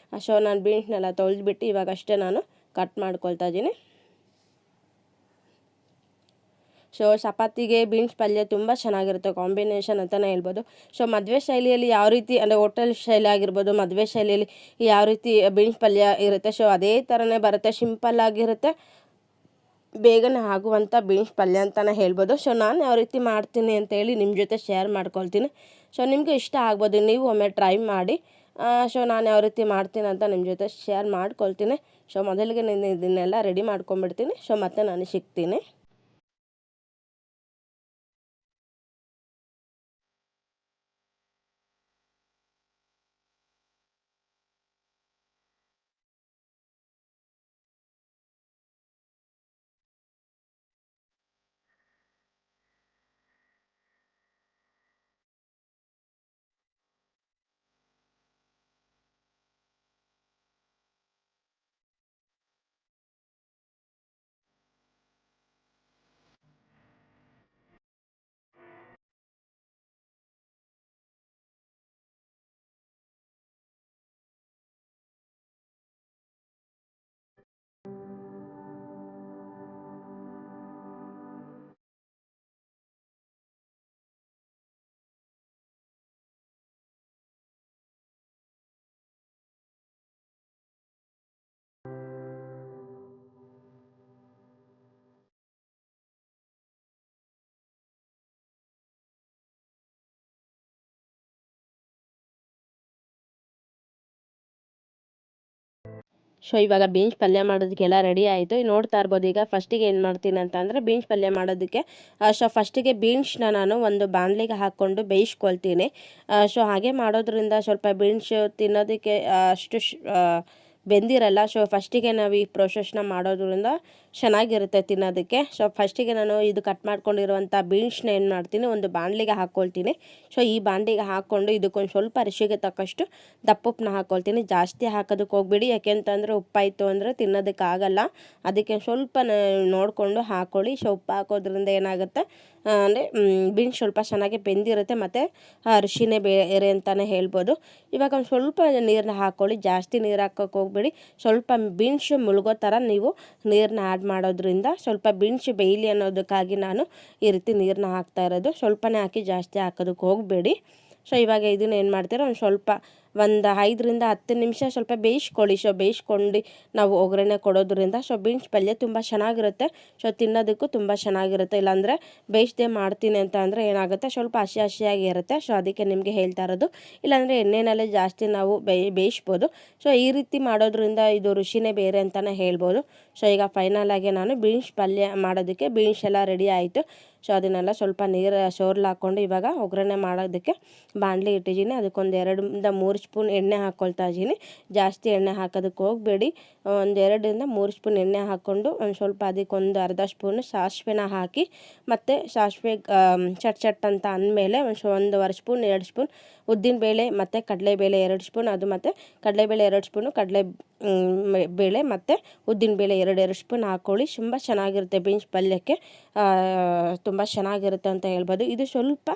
Speaker 1: ಸೊ ನಾನು ಬೀನ್ಸ್ನೆಲ್ಲ ತೊಳೆದ್ಬಿಟ್ಟು ಇವಾಗ ಅಷ್ಟೇ ನಾನು ಕಟ್ ಮಾಡ್ಕೊಳ್ತಾ ಇದ್ದೀನಿ. ಸೊ ಚಪಾತಿಗೆ ಬೀನ್ಸ್ ಪಲ್ಯ ತುಂಬ ಚೆನ್ನಾಗಿರುತ್ತೆ, ಕಾಂಬಿನೇಷನ್ ಅಂತಲೇ ಹೇಳ್ಬೋದು. ಸೊ ಮದುವೆ ಶೈಲಿಯಲ್ಲಿ ಯಾವ ರೀತಿ ಅಂದರೆ ಹೋಟೆಲ್ ಶೈಲಿ ಆಗಿರ್ಬೋದು, ಮದುವೆ ಶೈಲಿಯಲ್ಲಿ ಯಾವ ರೀತಿ ಬೀನ್ಸ್ ಪಲ್ಯ ಇರುತ್ತೆ, ಸೊ ಅದೇ ಥರನೇ ಬರುತ್ತೆ. ಸಿಂಪಲ್ಲಾಗಿರುತ್ತೆ, ಬೇಗನೆ ಆಗುವಂಥ ಬೀನ್ಸ್ ಪಲ್ಯ ಅಂತಲೇ ಹೇಳ್ಬೋದು. ಸೊ ನಾನು ಯಾವ ರೀತಿ ಮಾಡ್ತೀನಿ ಅಂತೇಳಿ ನಿಮ್ಮ ಜೊತೆ ಶೇರ್ ಮಾಡ್ಕೊಳ್ತೀನಿ. ಸೊ ನಿಮಗೆ ಇಷ್ಟ ಆಗ್ಬೋದು, ನೀವು ಒಮ್ಮೆ ಟ್ರೈ ಮಾಡಿ. ಸೊ ನಾನು ಯಾವ ರೀತಿ ಮಾಡ್ತೀನಿ ಅಂತ ನಿಮ್ಮ ಜೊತೆ ಶೇರ್ ಮಾಡ್ಕೊಳ್ತೀನಿ. ಸೊ ಮೊದಲಿಗೆ ನಾನು ಇದನ್ನೆಲ್ಲ ರೆಡಿ ಮಾಡ್ಕೊಂಬಿಡ್ತೀನಿ. ಸೊ ಮತ್ತೆ ನಾನು ಸಿಗ್ತೀನಿ. ಸೊ ಇವಾಗ ಬೀನ್ಸ್ ಪಲ್ಯ ಮಾಡೋದಕ್ಕೆಲ್ಲ ರೆಡಿ ಆಯಿತು. ನೋಡ್ತಾ ಇರ್ಬೋದು. ಈಗ ಫಸ್ಟಿಗೆ ಏನು ಮಾಡ್ತೀನಿ ಅಂತಂದರೆ ಬೀನ್ಸ್ ಪಲ್ಯ ಮಾಡೋದಕ್ಕೆ ಸೊ ಫಸ್ಟಿಗೆ ಬೀನ್ಸ್ನ ನಾನು ಒಂದು ಬಾಣಲಿಗೆ ಹಾಕ್ಕೊಂಡು ಬೇಯಿಸ್ಕೊಳ್ತೀನಿ. ಸೊ ಹಾಗೆ ಮಾಡೋದ್ರಿಂದ ಸ್ವಲ್ಪ ಬೀನ್ಸ್ ತಿನ್ನೋದಕ್ಕೆ ಅಷ್ಟು ಬೆಂದಿರಲ್ಲ. ಸೊ ಫಸ್ಟಿಗೆ ನಾವು ಈ ಪ್ರೊಸೆಸ್ನ ಮಾಡೋದ್ರಿಂದ ಚೆನ್ನಾಗಿರುತ್ತೆ ತಿನ್ನೋದಕ್ಕೆ. ಸೊ ಫಸ್ಟಿಗೆ ನಾನು ಇದು ಕಟ್ ಮಾಡ್ಕೊಂಡಿರುವಂಥ ಬೀನ್ಸ್ನ ಏನು ಮಾಡ್ತೀನಿ, ಒಂದು ಬಾಣಲಿಗೆ ಹಾಕ್ಕೊಳ್ತೀನಿ. ಸೊ ಈ ಬಾಣಲಿಗೆ ಹಾಕ್ಕೊಂಡು ಇದಕ್ಕೊಂದು ಸ್ವಲ್ಪ ರುಚಿಗೆ ತಕ್ಕಷ್ಟು ದಪ್ಪುಪ್ಪನ್ನ ಹಾಕ್ಕೊಳ್ತೀನಿ. ಜಾಸ್ತಿ ಹಾಕೋದಕ್ಕೆ ಹೋಗ್ಬಿಡಿ, ಯಾಕೆಂತಂದರೆ ಉಪ್ಪಾಯಿತು ಅಂದರೆ ತಿನ್ನೋದಕ್ಕಾಗಲ್ಲ. ಅದಕ್ಕೆ ಸ್ವಲ್ಪ ನೋಡಿಕೊಂಡು ಹಾಕ್ಕೊಳ್ಳಿ. ಸೊ ಉಪ್ಪು ಹಾಕೋದ್ರಿಂದ ಏನಾಗುತ್ತೆ ಅಂದರೆ ಬೀನ್ಸ್ ಸ್ವಲ್ಪ ಚೆನ್ನಾಗಿ ಬೆಂದಿರುತ್ತೆ ಮತ್ತು ರುಚಿನೇ ಬೇರೆ ಅಂತಲೇ ಹೇಳ್ಬೋದು. ಇವಾಗ ಒಂದು ಸ್ವಲ್ಪ ನೀರನ್ನ ಹಾಕ್ಕೊಳ್ಳಿ, ಜಾಸ್ತಿ ನೀರು ಹಾಕೋಕ್ಕೆ ಹೋಗ್ಬೇಡಿ. ಸ್ವಲ್ಪ ಬೀನ್ಸ್ ಮುಳುಗೋ ಥರ ನೀವು ನೀರನ್ನ ಆ್ಯಡ್ ಮಾಡೋದ್ರಿಂದ ಸ್ವಲ್ಪ ಬೀನ್ಸ್ ಬೇಯಲಿ ಅನ್ನೋದಕ್ಕಾಗಿ ನಾನು ಈ ರೀತಿ ನೀರನ್ನ ಹಾಕ್ತಾ ಇರೋದು. ಸ್ವಲ್ಪನೇ ಹಾಕಿ ಜಾಸ್ತಿ ಹಾಕೋದಕ್ಕೆ ಹೋಗಬೇಡಿ. ಸೊ ಇವಾಗ ಇದನ್ನ ಏನು ಮಾಡ್ತೀರಾ, ಒಂದು ಸ್ವಲ್ಪ ಒಂದು 5ರಿಂದ 10 ನಿಮಿಷ ಸ್ವಲ್ಪ ಬೇಯಿಸ್ಕೊಳ್ಳಿ. ಸೊ ಬೇಯಿಸ್ಕೊಂಡು ನಾವು ಒಗ್ಗರಣೆ ಕೊಡೋದ್ರಿಂದ ಸೊ ಬೀನ್ಸ್ ಪಲ್ಯ ತುಂಬ ಚೆನ್ನಾಗಿರುತ್ತೆ. ಸೊ ತಿನ್ನೋದಕ್ಕೂ ತುಂಬ ಚೆನ್ನಾಗಿರುತ್ತೆ. ಇಲ್ಲಾಂದರೆ ಬೇಯಿಸದೆ ಮಾಡ್ತೀನಿ ಅಂತ ಅಂದರೆ ಏನಾಗುತ್ತೆ, ಸ್ವಲ್ಪ ಹಸಿ ಹಸಿಯಾಗಿ ಇರುತ್ತೆ. ಸೊ ಅದಕ್ಕೆ ನಿಮಗೆ ಹೇಳ್ತಾ ಇರೋದು. ಇಲ್ಲಾಂದರೆ ಎಣ್ಣೆನಲ್ಲೇ ಜಾಸ್ತಿ ನಾವು ಬೇಯಿಸ್ಬೋದು. ಸೊ ಈ ರೀತಿ ಮಾಡೋದ್ರಿಂದ ಇದು ರುಚಿನೇ ಬೇರೆ ಅಂತಲೇ ಹೇಳ್ಬೋದು. ಸೊ ಈಗ ಫೈನಲ್ ಆಗಿ ನಾನು ಬೀನ್ಸ್ ಪಲ್ಯ ಮಾಡೋದಕ್ಕೆ ಬೀನ್ಸ್ ಎಲ್ಲ ರೆಡಿ ಆಯಿತು. ಸೊ ಅದನ್ನೆಲ್ಲ ಸ್ವಲ್ಪ ನೀರು ಸೋರ್ಲು ಹಾಕ್ಕೊಂಡು ಇವಾಗ ಒಗ್ಗರಣೆ ಮಾಡೋದಕ್ಕೆ ಬಾಣಲಿ ಇಟ್ಟಿದ್ದೀನಿ. ಅದಕ್ಕೊಂದು 2-3 ಸ್ಪೂನ್ ಎಣ್ಣೆ ಹಾಕ್ಕೊಳ್ತಾ ಇದ್ದೀನಿ. ಜಾಸ್ತಿ ಎಣ್ಣೆ ಹಾಕೋದಕ್ಕೆ ಹೋಗಬೇಡಿ. ಒಂದು 2-3 ಸ್ಪೂನ್ ಎಣ್ಣೆ ಹಾಕ್ಕೊಂಡು ಒಂದು ಸ್ವಲ್ಪ ಅದಕ್ಕೊಂದು ಅರ್ಧ ಸ್ಪೂನು ಸಾಸಿವೆನ ಹಾಕಿ, ಮತ್ತು ಸಾಸಿವೆ ಚಟ್ ಅಂತ ಅಂದಮೇಲೆ ಒಂದೂವರೆ ಸ್ಪೂನ್ 2 ಸ್ಪೂನ್ ಉದ್ದಿನಬೇಳೆ ಮತ್ತು ಕಡಲೆಬೇಳೆ 2 ಸ್ಪೂನ್, ಅದು ಮತ್ತು ಕಡಲೆಬೇಳೆ 2 ಸ್ಪೂನು, ಬೇಳೆ ಮತ್ತು ಉದ್ದಿನಬೇಳೆ 2 ಸ್ಪೂನ್ ಹಾಕ್ಕೊಳ್ಳಿ. ತುಂಬ ಚೆನ್ನಾಗಿರುತ್ತೆ ಬೀನ್ಸ್ ಪಲ್ಯಕ್ಕೆ, ತುಂಬ ಚೆನ್ನಾಗಿರುತ್ತೆ ಅಂತ ಹೇಳ್ಬೋದು. ಇದು ಸ್ವಲ್ಪ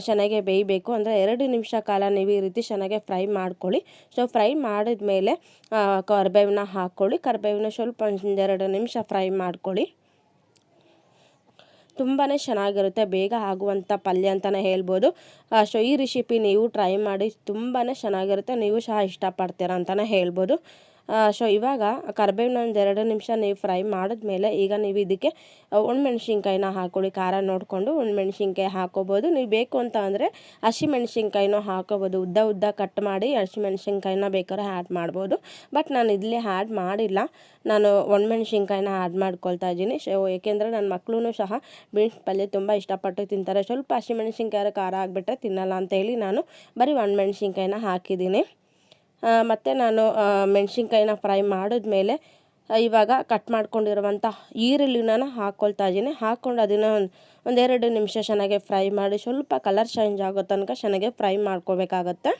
Speaker 1: ಚೆನ್ನಾಗೆ ಬೇಯಬೇಕು, ಅಂದರೆ 2 ನಿಮಿಷ ಕಾಲ ನೀವು ಈ ರೀತಿ ಚೆನ್ನಾಗೆ ಫ್ರೈ ಮಾಡ್ಕೊಳ್ಳಿ. ಸೊ ಫ್ರೈ ಮಾಡಿದ್ಮೇಲೆ ಕರಿಬೇವನ್ನ ಹಾಕ್ಕೊಳ್ಳಿ. ಕರಿಬೇವನ್ನ ಸ್ವಲ್ಪ 1-2 ನಿಮಿಷ ಫ್ರೈ ಮಾಡ್ಕೊಳ್ಳಿ. ತುಂಬಾ ಚೆನ್ನಾಗಿರುತ್ತೆ, ಬೇಗ ಆಗುವಂಥ ಪಲ್ಯ ಅಂತಲೇ ಹೇಳ್ಬೋದು. ಸೊ ಈ ರೆಸಿಪಿ ನೀವು ಟ್ರೈ ಮಾಡಿ, ತುಂಬಾ ಚೆನ್ನಾಗಿರುತ್ತೆ, ನೀವು ಸಹ ಇಷ್ಟಪಡ್ತೀರಾ ಅಂತಲೇ ಹೇಳ್ಬೋದು. ಸೊ ಇವಾಗ ಕರಿಬೇವನ್ನ 1-2 ನಿಮಿಷ ನೀವು ಫ್ರೈ ಮಾಡಿದ್ಮೇಲೆ ಈಗ ನೀವು ಇದಕ್ಕೆ ಒಣಮೆಣ್ಸಿನ್ಕಾಯಿನ ಹಾಕ್ಕೊಳ್ಳಿ. ಖಾರ ನೋಡಿಕೊಂಡು ಒಣಮೆಣ್ಸಿನ್ಕಾಯಿ ಹಾಕೋಬೋದು. ನೀವು ಬೇಕು ಅಂತ ಅಂದರೆ ಹಸಿಮೆಣ್ಸಿನ್ಕಾಯಿನೂ ಹಾಕೋಬೋದು. ಉದ್ದ ಕಟ್ ಮಾಡಿ ಹಸಿಮೆಣ್ಸಿನ್ಕಾಯಿನ ಬೇಕಾದ್ರೆ ಆ್ಯಡ್ ಮಾಡ್ಬೋದು. ಬಟ್ ನಾನು ಇಲ್ಲಿ ಆ್ಯಡ್ ಮಾಡಿಲ್ಲ, ನಾನು ಒಣಮೆಣ್ಸಿನ್ಕಾಯಿನ ಆ್ಯಡ್ ಮಾಡ್ಕೊಳ್ತಾ ಇದ್ದೀನಿ. ಸೊ ಏಕೆಂದರೆ ನನ್ನ ಮಕ್ಕಳು ಸಹ ಬೀನ್ಸ್ ಪಲ್ಯ ತುಂಬ ಇಷ್ಟಪಟ್ಟು ತಿಂತಾರೆ. ಸ್ವಲ್ಪ ಹಸಿಮೆಣ್ಸಿನ್ಕಾಯಿ ಖಾರ ಆಗಿಬಿಟ್ರೆ ತಿನ್ನಲ್ಲ ಅಂತೇಳಿ ನಾನು ಬರೀ ಒಣಮೆಣ್ಸಿನ್ಕಾಯಿನ ಹಾಕಿದ್ದೀನಿ. ಮತ್ತು ನಾನು ಮೆಣಸಿನ್ಕಾಯಿನ ಫ್ರೈ ಮಾಡಿದ್ಮೇಲೆ ಇವಾಗ ಕಟ್ ಮಾಡ್ಕೊಂಡಿರುವಂಥ ಈರುಳ್ಳಿನ ಹಾಕ್ಕೊಳ್ತಾ ಇದ್ದೀನಿ. ಹಾಕ್ಕೊಂಡು ಅದನ್ನು 1-2 ನಿಮಿಷ ಚೆನ್ನಾಗಿ ಫ್ರೈ ಮಾಡಿ, ಸ್ವಲ್ಪ ಕಲರ್ ಚೇಂಜ್ ಆಗೋ ತನಕ ಚೆನ್ನಾಗಿ ಫ್ರೈ ಮಾಡ್ಕೋಬೇಕಾಗತ್ತೆ.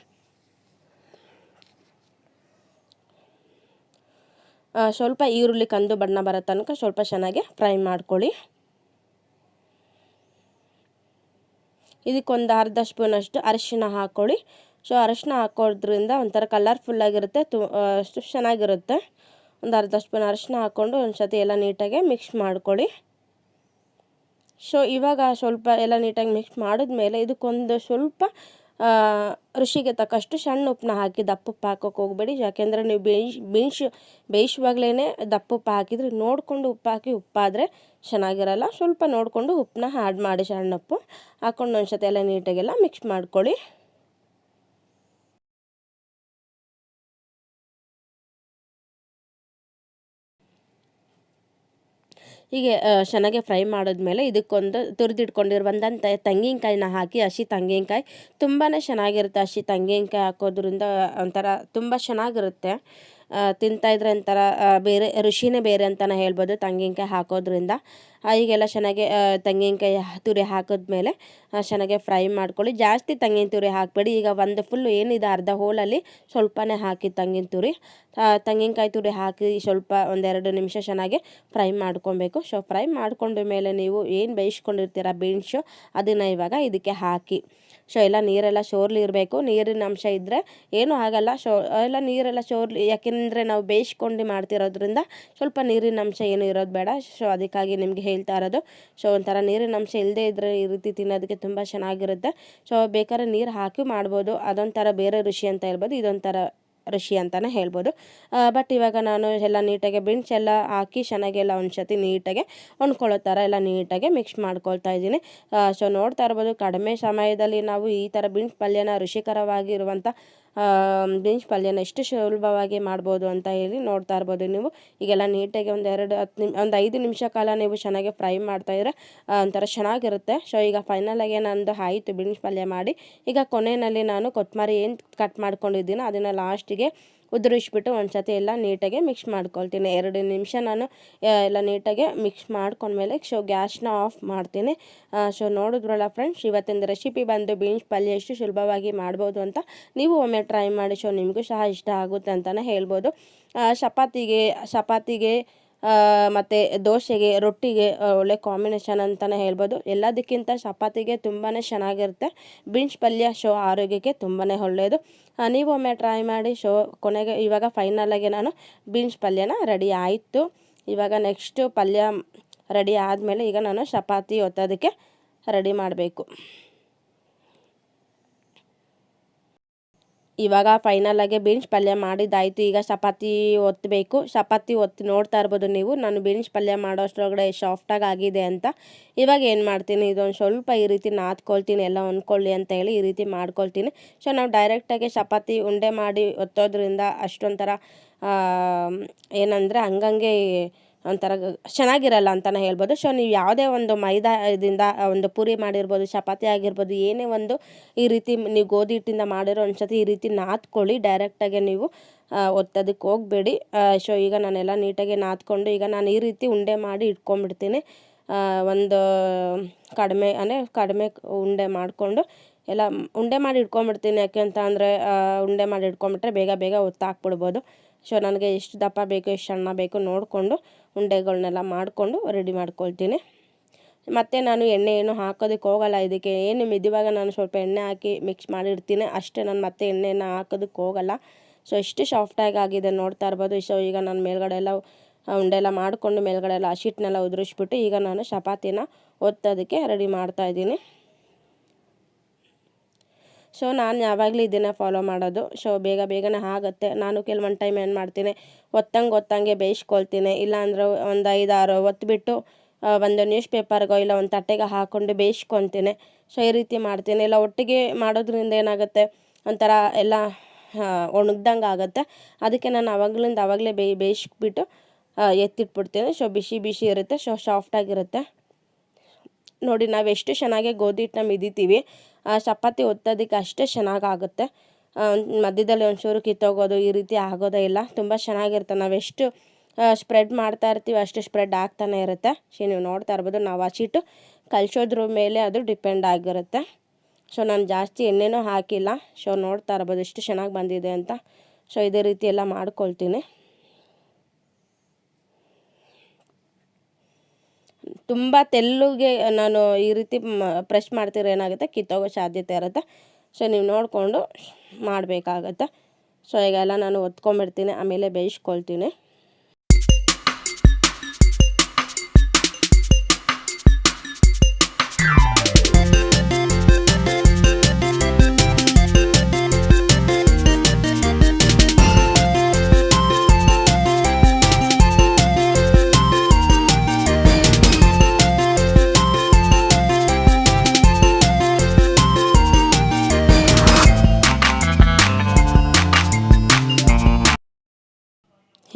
Speaker 1: ಸ್ವಲ್ಪ ಈರುಳ್ಳಿ ಕಂದು ಬಣ್ಣ ಬರೋ ತನಕ ಸ್ವಲ್ಪ ಚೆನ್ನಾಗಿ ಫ್ರೈ ಮಾಡ್ಕೊಳ್ಳಿ. ಇದಕ್ಕೊಂದು ಅರ್ಧ ಸ್ಪೂನಷ್ಟು ಅರಿಶಿನ ಹಾಕ್ಕೊಳ್ಳಿ. ಸೊ ಅರಿಶಿನ ಹಾಕೋದ್ರಿಂದ ಒಂಥರ ಕಲರ್ಫುಲ್ಲಾಗಿರುತ್ತೆ, ಅಷ್ಟು ಚೆನ್ನಾಗಿರುತ್ತೆ. ಒಂದು ಅರ್ಧ ಸ್ಪೂನ್ ಅರಿಶಿನ ಹಾಕ್ಕೊಂಡು ಒಂದು ಸತಿ ಎಲ್ಲ ನೀಟಾಗಿ ಮಿಕ್ಸ್ ಮಾಡ್ಕೊಳ್ಳಿ. ಸೊ ಇವಾಗ ಸ್ವಲ್ಪ ಎಲ್ಲ ನೀಟಾಗಿ ಮಿಕ್ಸ್ ಮಾಡಿದ್ಮೇಲೆ ಇದಕ್ಕೊಂದು ಸ್ವಲ್ಪ ರುಚಿಗೆ ತಕ್ಕಷ್ಟು ಸಣ್ಣ ಉಪ್ಪನ್ನ ಹಾಕಿ, ದಪ್ಪ ಉಪ್ಪು ಹಾಕೋಕೆ ಹೋಗಬೇಡಿ. ಯಾಕೆಂದರೆ ನೀವು ಬೇಯಿಸುವಾಗಲೇ ದಪ್ಪ ಉಪ್ಪು ಹಾಕಿದರೆ ನೋಡಿಕೊಂಡು ಉಪ್ಪು ಹಾಕಿ, ಉಪ್ಪಾದರೆ ಚೆನ್ನಾಗಿರಲ್ಲ. ಸ್ವಲ್ಪ ನೋಡಿಕೊಂಡು ಉಪ್ಪನ್ನ ಆ್ಯಡ್ ಮಾಡಿ, ಸಣ್ಣ ಉಪ್ಪು ಹಾಕ್ಕೊಂಡು ಒಂದು ಸತಿ ಎಲ್ಲ ನೀಟಾಗೆಲ್ಲ ಮಿಕ್ಸ್ ಮಾಡ್ಕೊಳ್ಳಿ. ಹೀಗೆ ಚೆನ್ನಾಗಿ ಫ್ರೈ ಮಾಡಿದ್ಮೇಲೆ ಇದಕ್ಕೊಂದು ತುರಿದಿಟ್ಕೊಂಡಿರುವಂಥ ತೆಂಗಿನಕಾಯಿನ ಹಾಕಿ, ಹಸಿ ತೆಂಗಿನಕಾಯಿ ತುಂಬಾ ಚೆನ್ನಾಗಿರುತ್ತೆ. ಹಸಿ ತೆಂಗಿನಕಾಯಿ ಹಾಕೋದ್ರಿಂದ ಒಂಥರ ತುಂಬ ಚೆನ್ನಾಗಿರುತ್ತೆ, ತಿಂತಾಯಿದ್ರೆ ಒಂಥರ ಬೇರೆ ರುಚಿನೇ ಬೇರೆ ಅಂತಲೇ ಹೇಳ್ಬೋದು ತೆಂಗಿನಕಾಯಿ ಹಾಕೋದ್ರಿಂದ. ಹೀಗೆಲ್ಲ ಚೆನ್ನಾಗಿ ತೆಂಗಿನಕಾಯಿ ತುರಿ ಹಾಕಿದ್ಮೇಲೆ ಚೆನ್ನಾಗಿ ಫ್ರೈ ಮಾಡ್ಕೊಳ್ಳಿ. ಜಾಸ್ತಿ ತೆಂಗಿನ ತುರಿ ಹಾಕಬೇಡಿ. ಈಗ ಒಂದು ಫುಲ್ಲು ಏನಿದೆ ಅರ್ಧ ಹೋಲಲ್ಲಿ ಸ್ವಲ್ಪನೇ ಹಾಕಿ ತೆಂಗಿನಕಾಯಿ ತುರಿ ಹಾಕಿ ಸ್ವಲ್ಪ 1-2 ನಿಮಿಷ ಚೆನ್ನಾಗಿ ಫ್ರೈ ಮಾಡ್ಕೊಬೇಕು. ಸೊ ಫ್ರೈ ಮಾಡ್ಕೊಂಡ ಮೇಲೆ ನೀವು ಏನು ಬೇಯಿಸ್ಕೊಂಡಿರ್ತೀರ ಬೀನ್ಸು, ಅದನ್ನು ಇವಾಗ ಇದಕ್ಕೆ ಹಾಕಿ. ಸೊ ಎಲ್ಲ ನೀರೆಲ್ಲ ಇರಬೇಕು. ನೀರಿನ ಅಂಶ ಇದ್ದರೆ ಏನೂ ಆಗಲ್ಲ. ಸೊ ಎಲ್ಲ ನೀರೆಲ್ಲ ಯಾಕೆಂದರೆ ನಾವು ಬೇಯಿಸ್ಕೊಂಡು ಮಾಡ್ತಿರೋದ್ರಿಂದ ಸ್ವಲ್ಪ ನೀರಿನ ಅಂಶ ಏನು ಇರೋದು ಬೇಡ. ಸೊ ಅದಕ್ಕಾಗಿ ನಿಮಗೆ ಹೇಳ್ತಾ ಇರೋದು. ಸೊ ಒಂಥರ ನೀರಿನ ಅಂಶ ಇಲ್ಲದೇ ಇದ್ದರೆ ಈ ರೀತಿ ತಿನ್ನೋದಕ್ಕೆ ತುಂಬ ಚೆನ್ನಾಗಿರುತ್ತೆ. ಸೊ ಬೇಕಾದ್ರೆ ನೀರು ಹಾಕಿ ಮಾಡ್ಬೋದು, ಅದೊಂಥರ ಬೇರೆ ರುಚಿ ಅಂತ ಹೇಳ್ಬೋದು, ಇದೊಂಥರ ರುಚಿ ಅಂತಲೇ ಹೇಳ್ಬೋದು. ಬಟ್ ಇವಾಗ ನಾನು ಎಲ್ಲ ನೀಟಾಗಿ ಬೀನ್ಸ್ ಎಲ್ಲ ಹಾಕಿ ಚೆನ್ನಾಗೆಲ್ಲ ಒಂದು ಸತಿ ನೀಟಾಗಿ ಹೊಂದ್ಕೊಳ್ಳೋ ಥರ ಎಲ್ಲ ನೀಟಾಗಿ ಮಿಕ್ಸ್ ಮಾಡ್ಕೊಳ್ತಾ ಇದ್ದೀನಿ. ಸೊ ನೋಡ್ತಾ ಇರ್ಬೋದು, ಕಡಿಮೆ ಸಮಯದಲ್ಲಿ ನಾವು ಈ ಥರ ಬೀನ್ಸ್ ಪಲ್ಯನ ರುಚಿಕರವಾಗಿರುವಂಥ ಬೀನ್ಸ್ ಪಲ್ಯನ ಎಷ್ಟು ಸುಲಭವಾಗಿ ಮಾಡ್ಬೋದು ಅಂತ ಹೇಳಿ ನೋಡ್ತಾ ಇರ್ಬೋದು ನೀವು. ಈಗೆಲ್ಲ ನೀಟಾಗಿ ಒಂದು 5 ನಿಮಿಷ ಕಾಲ ನೀವು ಚೆನ್ನಾಗಿ ಫ್ರೈ ಮಾಡ್ತಾಯಿದ್ರೆ ಒಂಥರ ಚೆನ್ನಾಗಿರುತ್ತೆ. ಸೊ ಈಗ ಫೈನಲಾಗಿ ನಂದು ಆಯಿತು ಬೀನ್ಸ್ ಪಲ್ಯ ಮಾಡಿ. ಈಗ ಕೊನೆಯಲ್ಲಿ ನಾನು ಕೊತ್ತಂಬರಿ ಏನು ಕಟ್ ಮಾಡ್ಕೊಂಡಿದ್ದೀನೋ ಅದನ್ನು ಲಾಸ್ಟಿಗೆ ಉದುರಿಸ್ಬಿಟ್ಟು ಒಂದು ಸತಿ ಎಲ್ಲ ನೀಟಾಗಿ ಮಿಕ್ಸ್ ಮಾಡ್ಕೊಳ್ತೀನಿ. 2 ನಿಮಿಷ ನಾನು ಎಲ್ಲ ನೀಟಾಗಿ ಮಿಕ್ಸ್ ಮಾಡ್ಕೊಂಡ್ಮೇಲೆ ಸೊ ಗ್ಯಾಸ್ನ ಆಫ್ ಮಾಡ್ತೀನಿ. ಸೊ ನೋಡಿದ್ರಲ್ಲ ಫ್ರೆಂಡ್ಸ್, ಇವತ್ತಿನ ರೆಸಿಪಿ ಬಂದು ಬೀನ್ಸ್ ಪಲ್ಯ ಎಷ್ಟು ಸುಲಭವಾಗಿ ಮಾಡ್ಬೋದು ಅಂತ ನೀವು ಒಮ್ಮೆ ಟ್ರೈ ಮಾಡಿ. ಸೊ ನಿಮಗೂ ಸಹ ಇಷ್ಟ ಆಗುತ್ತೆ ಅಂತಲೇ ಹೇಳ್ಬೋದು. ಚಪಾತಿಗೆ ಮತ್ತು ದೋಸೆಗೆ, ರೊಟ್ಟಿಗೆ ಒಳ್ಳೆ ಕಾಂಬಿನೇಷನ್ ಅಂತಲೇ ಹೇಳ್ಬೋದು. ಎಲ್ಲದಕ್ಕಿಂತ ಚಪಾತಿಗೆ ತುಂಬಾ ಚೆನ್ನಾಗಿರುತ್ತೆ ಬೀನ್ಸ್ ಪಲ್ಯ. ಸೊ ಆರೋಗ್ಯಕ್ಕೆ ತುಂಬಾ ಒಳ್ಳೆಯದು. ನೀವು ಒಮ್ಮೆ ಟ್ರೈ ಮಾಡಿ. ಸೊ ಕೊನೆಗೆ ಇವಾಗ ಫೈನಲಾಗಿ ನಾನು ಬೀನ್ಸ್ ಪಲ್ಯನ ರೆಡಿ ಆಯಿತು. ಇವಾಗ ನೆಕ್ಸ್ಟು ಪಲ್ಯ ರೆಡಿ ಆದಮೇಲೆ ಈಗ ನಾನು ಚಪಾತಿ ಒತ್ತೋದಕ್ಕೆ ರೆಡಿ ಮಾಡಬೇಕು. ಇವಾಗ ಫೈನಲ್ ಆಗಿ ಬೀನ್ಸ್ ಪಲ್ಯ ಮಾಡಿದ್ದಾಯಿತು. ಈಗ ಚಪಾತಿ ಒತ್ತಬೇಕು. ಚಪಾತಿ ಒತ್ತಿ ನೋಡ್ತಾ ಇರ್ಬೋದು ನೀವು, ನಾನು ಬೀನ್ಸ್ ಪಲ್ಯ ಮಾಡೋ ಅಷ್ಟರೊಳಗಡೆ ಸಾಫ್ಟಾಗಿ ಆಗಿದೆ ಅಂತ. ಇವಾಗ ಏನು ಮಾಡ್ತೀನಿ, ಇದೊಂದು ಸ್ವಲ್ಪ ಈ ರೀತಿ ನಾದ್ಕೊಳ್ತೀನಿ, ಎಲ್ಲ ಹೊಂದ್ಕೊಳ್ಳಿ ಅಂತ ಹೇಳಿ ಈ ರೀತಿ ಮಾಡ್ಕೊಳ್ತೀನಿ. ಸೊ ನಾವು ಡೈರೆಕ್ಟಾಗಿ ಚಪಾತಿ ಉಂಡೆ ಮಾಡಿ ಒತ್ತೋದ್ರಿಂದ ಅಷ್ಟೊಂಥರ ಏನಂದರೆ ಹಂಗಂಗೆ ಒಂಥರ ಚೆನ್ನಾಗಿರಲ್ಲ ಅಂತಲೇ ಹೇಳ್ಬೋದು. ಸೊ ನೀವು ಯಾವುದೇ ಒಂದು ಮೈದಾ ಇದರಿಂದ ಒಂದು ಪೂರಿ ಮಾಡಿರ್ಬೋದು, ಚಪಾತಿ ಆಗಿರ್ಬೋದು, ಏನೇ ಒಂದು ಈ ರೀತಿ ನೀವು ಗೋಧಿ ಹಿಟ್ಟಿಂದ ಮಾಡಿರೋ ಒಂದ್ಸತಿ ಈ ರೀತಿ ನಾದ್ಕೊಳ್ಳಿ. ಡೈರೆಕ್ಟಾಗಿ ನೀವು ಒತ್ತೋದಕ್ಕೆ ಹೋಗಬೇಡಿ. ಸೊ ಈಗ ನಾನೆಲ್ಲ ನೀಟಾಗಿ ನಾದ್ಕೊಂಡು ಈಗ ನಾನು ಈ ರೀತಿ ಉಂಡೆ ಮಾಡಿ ಇಟ್ಕೊಂಡ್ಬಿಡ್ತೀನಿ. ಒಂದು ಕಡಿಮೆ ಉಂಡೆ ಮಾಡಿಕೊಂಡು ಎಲ್ಲ ಉಂಡೆ ಮಾಡಿ ಇಟ್ಕೊಂಡ್ಬಿಡ್ತೀನಿ. ಯಾಕೆ ಅಂತ ಅಂದರೆ ಉಂಡೆ ಮಾಡಿ ಇಟ್ಕೊಂಡ್ಬಿಟ್ರೆ ಬೇಗ ಒತ್ತಾಕ್ಬಿಡ್ಬೋದು. ಸೊ ನನಗೆ ಎಷ್ಟು ದಪ್ಪ ಬೇಕು ಎಷ್ಟು ಸಣ್ಣ ಬೇಕು ನೋಡಿಕೊಂಡು ಉಂಡೆಗಳನ್ನೆಲ್ಲ ಮಾಡಿಕೊಂಡು ರೆಡಿ ಮಾಡ್ಕೊಳ್ತೀನಿ. ಮತ್ತು ನಾನು ಎಣ್ಣೆ ಏನು ಹಾಕೋದಕ್ಕೆ ಹೋಗಲ್ಲ. ಇದಕ್ಕೆ ಏನು ಮಿದುವಾಗ ನಾನು ಸ್ವಲ್ಪ ಎಣ್ಣೆ ಹಾಕಿ ಮಿಕ್ಸ್ ಮಾಡಿರ್ತೀನಿ ಅಷ್ಟೇ. ನಾನು ಮತ್ತೆ ಎಣ್ಣೆನ ಹಾಕೋದಕ್ಕೆ ಹೋಗಲ್ಲ. ಸೊ ಎಷ್ಟು ಸಾಫ್ಟಾಗಿ ಆಗಿದೆ ನೋಡ್ತಾ ಇರ್ಬೋದು. ಸೊ ಈಗ ನಾನು ಮೇಲ್ಗಡೆ ಎಲ್ಲ ಉಂಡೆ ಎಲ್ಲ ಮಾಡಿಕೊಂಡು ಮೇಲ್ಗಡೆ ಎಲ್ಲ ಹಸಿಟ್ಟನ್ನೆಲ್ಲ ಉದುರಿಸ್ಬಿಟ್ಟು ಈಗ ನಾನು ಚಪಾತಿನ ಒತ್ತೋದಕ್ಕೆ ರೆಡಿ ಮಾಡ್ತಾಯಿದ್ದೀನಿ. ಸೊ ನಾನು ಯಾವಾಗಲೂ ಇದನ್ನು ಫಾಲೋ ಮಾಡೋದು. ಸೊ ಬೇಗನೆ ಆಗುತ್ತೆ. ನಾನು ಕೆಲವೊಂದು ಟೈಮ್ ಏನು ಮಾಡ್ತೀನಿ, ಒತ್ತಂಗೆ ಬೇಯಿಸ್ಕೊಳ್ತೀನಿ. ಇಲ್ಲಾಂದ್ರೆ ಒಂದು 5-6 ಒತ್ತಿಬಿಟ್ಟು ಒಂದು ನ್ಯೂಸ್ ಪೇಪರ್ಗೋ ಇಲ್ಲ ಒಂದು ತಟ್ಟೆಗೆ ಹಾಕ್ಕೊಂಡು ಬೇಯಿಸ್ಕೊತೀನಿ. ಸೊ ಈ ರೀತಿ ಮಾಡ್ತೀನಿ. ಇಲ್ಲ ಒಟ್ಟಿಗೆ ಮಾಡೋದ್ರಿಂದ ಏನಾಗುತ್ತೆ, ಒಂಥರ ಎಲ್ಲ ಒಣಗ್ದಂಗೆ ಆಗುತ್ತೆ. ಅದಕ್ಕೆ ನಾನು ಆವಾಗಲೇ ಬೇಯಿಸ್ಬಿಟ್ಟು ಎತ್ತಿಟ್ಬಿಡ್ತೀನಿ. ಸೊ ಬಿಸಿ ಇರುತ್ತೆ. ಸೊ ಸಾಫ್ಟಾಗಿರುತ್ತೆ ನೋಡಿ. ನಾವು ಎಷ್ಟು ಚೆನ್ನಾಗಿ ಗೋಧಿ ಹಿಟ್ಟನ್ನ ಮಿದಿತೀವಿ, ಚಪಾತಿ ಒತ್ತೋದಕ್ಕೆ ಅಷ್ಟೇ ಚೆನ್ನಾಗಾಗುತ್ತೆ. ಮಧ್ಯದಲ್ಲಿ ಒಂಚೂರು ಕಿತ್ತೋಗೋದು ಈ ರೀತಿ ಆಗೋದೇ ಇಲ್ಲ. ತುಂಬ ಚೆನ್ನಾಗಿರುತ್ತೆ. ನಾವೆಷ್ಟು ಸ್ಪ್ರೆಡ್ ಮಾಡ್ತಾ ಇರ್ತೀವಿ ಅಷ್ಟು ಸ್ಪ್ರೆಡ್ ಆಗ್ತಾನೆ ಇರುತ್ತೆ. ಸೊ ನೀವು ನೋಡ್ತಾ ಇರ್ಬೋದು, ನಾವು ಹಸಿಟ್ಟು ಕಲಿಸೋದ್ರ ಮೇಲೆ ಅದು ಡಿಪೆಂಡ್ ಆಗಿರುತ್ತೆ. ಸೊ ನಾನು ಜಾಸ್ತಿ ಎಣ್ಣೆನೂ ಹಾಕಿಲ್ಲ. ಸೊ ನೋಡ್ತಾ ಇರ್ಬೋದು ಎಷ್ಟು ಚೆನ್ನಾಗಿ ಬಂದಿದೆ ಅಂತ. ಸೊ ಇದೇ ರೀತಿ ಎಲ್ಲ ಮಾಡ್ಕೊಳ್ತೀನಿ. ತುಂಬ ತೆಳ್ಳಗೆ ನಾನು ಈ ರೀತಿ ಪ್ರೆಸ್ ಮಾಡ್ತಿರೋ ಏನಾಗುತ್ತೆ, ಕಿತ್ತೋಗೋ ಸಾಧ್ಯತೆ ಇರುತ್ತೆ. ಸೊ ನೀವು ನೋಡಿಕೊಂಡು ಮಾಡಬೇಕಾಗತ್ತೆ. ಸೊ ಈಗ ಎಲ್ಲ ನಾನು ಒತ್ಕೊಂಡ್ಬಿಡ್ತೀನಿ, ಆಮೇಲೆ ಬೇಯಿಸ್ಕೊಳ್ತೀನಿ.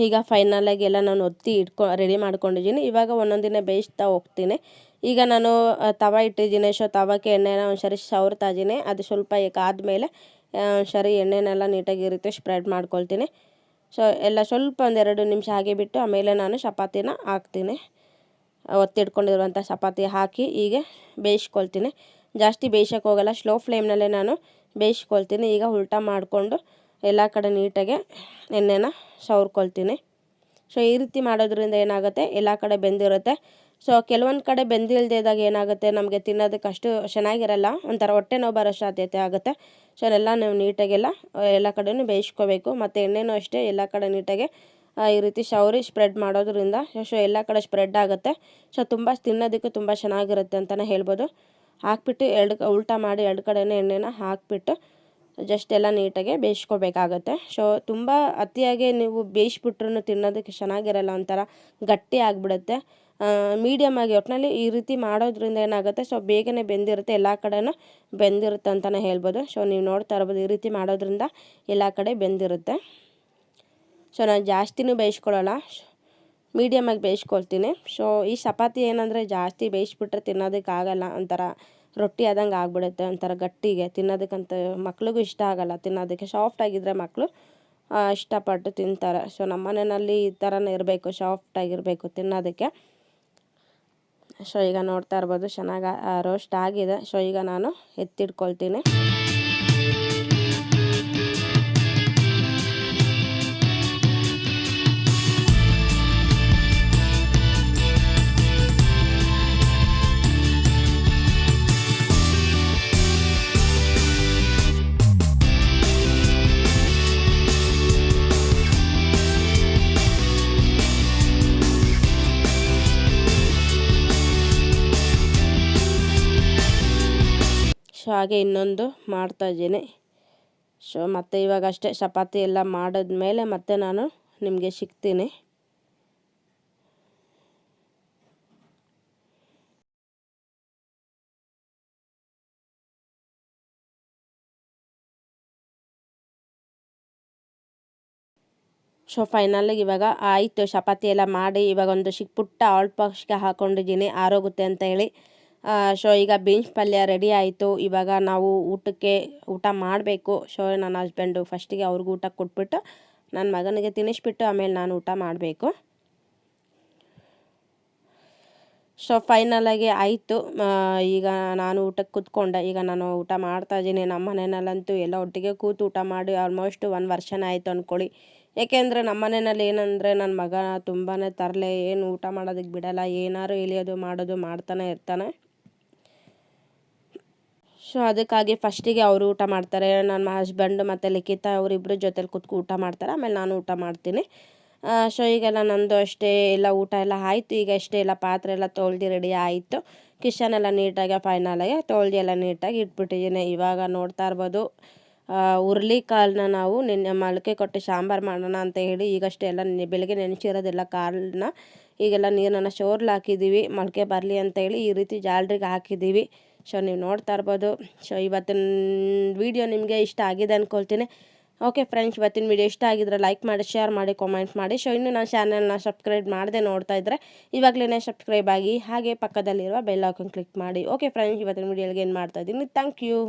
Speaker 1: ಈಗ ಫೈನಲಾಗಿ ಎಲ್ಲ ನಾನು ಒತ್ತಿ ರೆಡಿ ಮಾಡ್ಕೊಂಡಿದ್ದೀನಿ. ಇವಾಗ ಒಂದೊಂದಿನ ಬೇಯಿಸ್ತಾ ಹೋಗ್ತೀನಿ. ಈಗ ನಾನು ತವ ಇಟ್ಟಿದ್ದೀನಿ. ಸೊ ತವಕ್ಕೆ ಎಣ್ಣೆನ ಒಂದ್ಸರಿ ಸವರ್ತಾ ಇದ್ದೀನಿ. ಅದು ಸ್ವಲ್ಪ ಆದಮೇಲೆ ಒಂದ್ಸರಿ ಎಣ್ಣೆನೆಲ್ಲ ನೀಟಾಗಿ ಈ ರೀತಿ ಸ್ಪ್ರೆಡ್ ಮಾಡ್ಕೊಳ್ತೀನಿ. ಸೊ ಎಲ್ಲ ಸ್ವಲ್ಪ 1-2 ನಿಮಿಷ ಹಾಗೆ ಬಿಟ್ಟು ಆಮೇಲೆ ನಾನು ಚಪಾತಿನ ಹಾಕ್ತೀನಿ. ಒತ್ತಿಟ್ಕೊಂಡಿರುವಂಥ ಚಪಾತಿ ಹಾಕಿ ಹೀಗೆ ಬೇಯಿಸ್ಕೊಳ್ತೀನಿ. ಜಾಸ್ತಿ ಬೇಯಿಸೋಕೆ ಹೋಗಲ್ಲ, ಸ್ಲೋ ಫ್ಲೇಮ್ನಲ್ಲೇ ನಾನು ಬೇಯಿಸ್ಕೊಳ್ತೀನಿ. ಈಗ ಉಲ್ಟಾ ಮಾಡಿಕೊಂಡು ಎಲ್ಲ ಕಡೆ ನೀಟಾಗಿ ಎಣ್ಣೆನ ಸವರ್ಕೊಳ್ತೀನಿ. ಸೊ ಈ ರೀತಿ ಮಾಡೋದ್ರಿಂದ ಏನಾಗುತ್ತೆ, ಎಲ್ಲ ಕಡೆ ಬೆಂದಿರುತ್ತೆ. ಸೊ ಕೆಲವೊಂದು ಕಡೆ ಬೆಂದಿಲ್ದಿದ್ದಾಗ ಏನಾಗುತ್ತೆ, ನಮಗೆ ತಿನ್ನೋದಕ್ಕೆ ಅಷ್ಟು ಚೆನ್ನಾಗಿರಲ್ಲ, ಒಂಥರ ಹೊಟ್ಟೆ ನೋವು ಬರೋ ಸಾಧ್ಯತೆ ಆಗುತ್ತೆ. ಸೊ ಎಲ್ಲ ನಾವು ನೀಟಾಗೆಲ್ಲ ಎಲ್ಲ ಕಡೆಯೂ ಬೇಯಿಸ್ಕೋಬೇಕು. ಮತ್ತು ಎಣ್ಣೆನೂ ಅಷ್ಟೇ ಎಲ್ಲ ಕಡೆ ನೀಟಾಗಿ ಈ ರೀತಿ ಸವರಿ ಸ್ಪ್ರೆಡ್ ಮಾಡೋದ್ರಿಂದ ಸೊ ಎಲ್ಲ ಕಡೆ ಸ್ಪ್ರೆಡ್ ಆಗುತ್ತೆ. ಸೊ ತಿನ್ನೋದಕ್ಕೆ ತುಂಬ ಚೆನ್ನಾಗಿರುತ್ತೆ ಅಂತಲೇ ಹೇಳ್ಬೋದು. ಹಾಕ್ಬಿಟ್ಟು ಉಲ್ಟಾ ಮಾಡಿ 2 ಕಡೆಯೂ ಎಣ್ಣೆನ ಹಾಕ್ಬಿಟ್ಟು ಜಸ್ಟ್ ಎಲ್ಲ ನೀಟಾಗಿ ಬೇಯಿಸ್ಕೋಬೇಕಾಗತ್ತೆ. ಸೊ ತುಂಬ ಅತಿಯಾಗಿ ನೀವು ಬೇಯಿಸ್ಬಿಟ್ರೂ ತಿನ್ನೋದಕ್ಕೆ ಚೆನ್ನಾಗಿರಲ್ಲ, ಒಂಥರ ಗಟ್ಟಿ ಆಗಿಬಿಡುತ್ತೆ. ಮೀಡಿಯಮ್ ಆಗಿ ಒಟ್ಟಿನಲ್ಲಿ ಈ ರೀತಿ ಮಾಡೋದ್ರಿಂದ ಏನಾಗುತ್ತೆ, ಸೊ ಬೇಗನೆ ಬೆಂದಿರುತ್ತೆ, ಎಲ್ಲ ಕಡೆನೂ ಬೆಂದಿರುತ್ತೆ ಅಂತಲೇ ಹೇಳ್ಬೋದು. ಸೊ ನೀವು ನೋಡ್ತಾ ಇರ್ಬೋದು, ಈ ರೀತಿ ಮಾಡೋದ್ರಿಂದ ಎಲ್ಲ ಕಡೆ ಬೆಂದಿರುತ್ತೆ. ಸೊ ನಾನು ಜಾಸ್ತಿನೂ ಬೇಯಿಸ್ಕೊಳ್ಳಲ್ಲ, ಮೀಡಿಯಮಾಗಿ ಬೇಯಿಸ್ಕೊಳ್ತೀನಿ. ಸೊ ಈ ಚಪಾತಿ ಏನಂದರೆ ಜಾಸ್ತಿ ಬೇಯಿಸ್ಬಿಟ್ರೆ ತಿನ್ನೋದಕ್ಕಾಗಲ್ಲ, ಒಂಥರ ರೊಟ್ಟಿ ಆದಂಗೆ ಆಗಿಬಿಡುತ್ತೆ, ಒಂಥರ ಗಟ್ಟಿಗೆ ತಿನ್ನೋದಕ್ಕಂತ ಮಕ್ಳಿಗೂ ಇಷ್ಟ ಆಗಲ್ಲ. ತಿನ್ನೋದಕ್ಕೆ ಸಾಫ್ಟಾಗಿದ್ದರೆ ಮಕ್ಕಳು ಇಷ್ಟಪಟ್ಟು ತಿಂತಾರೆ. ಸೊ ನಮ್ಮ ಮನೆಯಲ್ಲಿ ಈ ಥರನೇ ಇರಬೇಕು, ಸಾಫ್ಟಾಗಿರಬೇಕು ತಿನ್ನೋದಕ್ಕೆ. ಸೊ ಈಗ ನೋಡ್ತಾ ಇರ್ಬೋದು ಚೆನ್ನಾಗಿ ರೋಸ್ಟ್ ಆಗಿದೆ. ಸೊ ಈಗ ನಾನು ಎತ್ತಿಟ್ಕೊಳ್ತೀನಿ. ಸೊ ಹಾಗೆ ಇನ್ನೊಂದು ಮಾಡ್ತಾಯಿದ್ದೀನಿ. ಸೊ ಮತ್ತೆ ಇವಾಗ ಅಷ್ಟೇ ಚಪಾತಿ ಎಲ್ಲ ಮಾಡಿದ್ಮೇಲೆ ಮತ್ತೆ ನಾನು ನಿಮಗೆ ಸಿಗ್ತೀನಿ. ಸೊ ಫೈನಲಿಗೆ ಇವಾಗ ಆಯಿತು, ಚಪಾತಿ ಎಲ್ಲ ಮಾಡಿ ಇವಾಗ ಒಂದು ಪುಟ್ಟ ಆಲ್ಟ್ ಬಾಕ್ಸ್ಗೆ ಹಾಕ್ಕೊಂಡಿದ್ದೀನಿ ಆರೋಗುತ್ತೆ ಅಂತ ಹೇಳಿ. ಸೊ ಈಗ ಬೀನ್ಸ್ ಪಲ್ಯ ರೆಡಿ ಆಯಿತು. ಇವಾಗ ನಾವು ಊಟ ಮಾಡಬೇಕು. ಸೊ ನನ್ನ ಹಸ್ಬೆಂಡು ಫಸ್ಟಿಗೆ ಅವ್ರಿಗೂ ಊಟ ಕೊಟ್ಬಿಟ್ಟು ನನ್ನ ಮಗನಿಗೆ ತಿನ್ನಿಸ್ಬಿಟ್ಟು ಆಮೇಲೆ ನಾನು ಊಟ ಮಾಡಬೇಕು. ಸೊ ಫೈನಲಾಗಿ ಆಯಿತು. ಈಗ ನಾನು ಊಟಕ್ಕೆ ಕೂತ್ಕೊಂಡೆ. ಈಗ ನಾನು ಊಟ ಮಾಡ್ತಾಯಿದ್ದೀನಿ. ನಮ್ಮ ಮನೆಯಲ್ಲಂತೂ ಎಲ್ಲ ಒಟ್ಟಿಗೆ ಕೂತು ಊಟ ಮಾಡಿ ಆಲ್ಮೋಸ್ಟ್ 1 ವರ್ಷನೇ ಆಯಿತು ಅಂದ್ಕೊಳ್ಳಿ. ಏಕೆಂದರೆ ನಮ್ಮ ಮನೆಯಲ್ಲಿ ಏನಂದರೆ ನನ್ನ ಮಗ ತುಂಬಾ ತರಲೆ, ಏನು ಊಟ ಮಾಡೋದಕ್ಕೆ ಬಿಡಲ್ಲ, ಏನಾದ್ರು ಎಳಿಯೋದು ಮಾಡೋದು ಮಾಡ್ತಾನೆ ಇರ್ತಾನೆ. ಸೊ ಅದಕ್ಕಾಗಿ ಫಸ್ಟಿಗೆ ಅವರು ಊಟ ಮಾಡ್ತಾರೆ. ನನ್ನ ಹಸ್ಬೆಂಡ್ ಮತ್ತು ಲಿಖಿತ ಅವರಿಬ್ಬರು ಜೊತೆಲಿ ಕೂತ್ಕೊ ಊಟ ಮಾಡ್ತಾರೆ. ಆಮೇಲೆ ನಾನು ಊಟ ಮಾಡ್ತೀನಿ. ಸೊ ಈಗೆಲ್ಲ ನಂದು ಅಷ್ಟೇ ಎಲ್ಲ ಊಟ ಎಲ್ಲ ಆಯಿತು. ಈಗ ಅಷ್ಟೇ ಎಲ್ಲ ಪಾತ್ರೆ ಎಲ್ಲ ತೊಳ್ದು ರೆಡಿ ಆಯಿತು. ಕಿಚನ್ ಎಲ್ಲ ನೀಟಾಗಿ ಫೈನಲಾಗಿ ತೊಳ್ದು ಎಲ್ಲ ನೀಟಾಗಿ ಇಟ್ಬಿಟ್ಟಿದ್ದೀನಿ. ಇವಾಗ ನೋಡ್ತಾ ಇರ್ಬೋದು, ಹುರುಳಿಕಾಳನ್ನ ನಾವು ನಿನ್ನೆ ಮೊಳಕೆ ಕೊಟ್ಟು ಸಾಂಬಾರು ಮಾಡೋಣ ಅಂತ ಹೇಳಿ ಈಗಷ್ಟೇ ಎಲ್ಲ ಬೆಳಗ್ಗೆ ನೆನೆಸಿರೋದೆಲ್ಲ ಕಾಳನ್ನ ಈಗೆಲ್ಲ ನೀರನ್ನು ಸೋರ್ಲು ಹಾಕಿದ್ದೀವಿ, ಮೊಳಕೆ ಬರಲಿ ಅಂತ ಹೇಳಿ ಈ ರೀತಿ ಜಾಲ್ರಿಗೆ ಹಾಕಿದ್ದೀವಿ. ಸೊ ನೀವು ನೋಡ್ತಾ ಇರ್ಬೋದು. ಸೊ ಇವತ್ತಿನ ವಿಡಿಯೋ ನಿಮಗೆ ಇಷ್ಟ ಆಗಿದೆ ಅಂದ್ಕೊಳ್ತೀನಿ. ಓಕೆ ಫ್ರೆಂಡ್ಸ್, ಇವತ್ತಿನ ವಿಡಿಯೋ ಇಷ್ಟ ಆಗಿದ್ರೆ ಲೈಕ್ ಮಾಡಿ, ಶೇರ್ ಮಾಡಿ, ಕಾಮೆಂಟ್ ಮಾಡಿ. ಸೊ ಇನ್ನೂ ನನ್ನ ಚಾನಲ್ನ ಸಬ್ಸ್ಕ್ರೈಬ್ ಮಾಡದೆ ನೋಡ್ತಾ ಇದ್ದರೆ ಇವಾಗಲೇ ಸಬ್ಸ್ಕ್ರೈಬ್ ಆಗಿ, ಹಾಗೆ ಪಕ್ಕದಲ್ಲಿರುವ ಬೆಲ್ ಐಕಾನ್ ಕ್ಲಿಕ್ ಮಾಡಿ. ಓಕೆ ಫ್ರೆಂಡ್ಸ್, ಇವತ್ತಿನ ವಿಡಿಯೋಗೆ ಏನು ಮಾಡ್ತಾ ಇದ್ದೀನಿ. Thank you.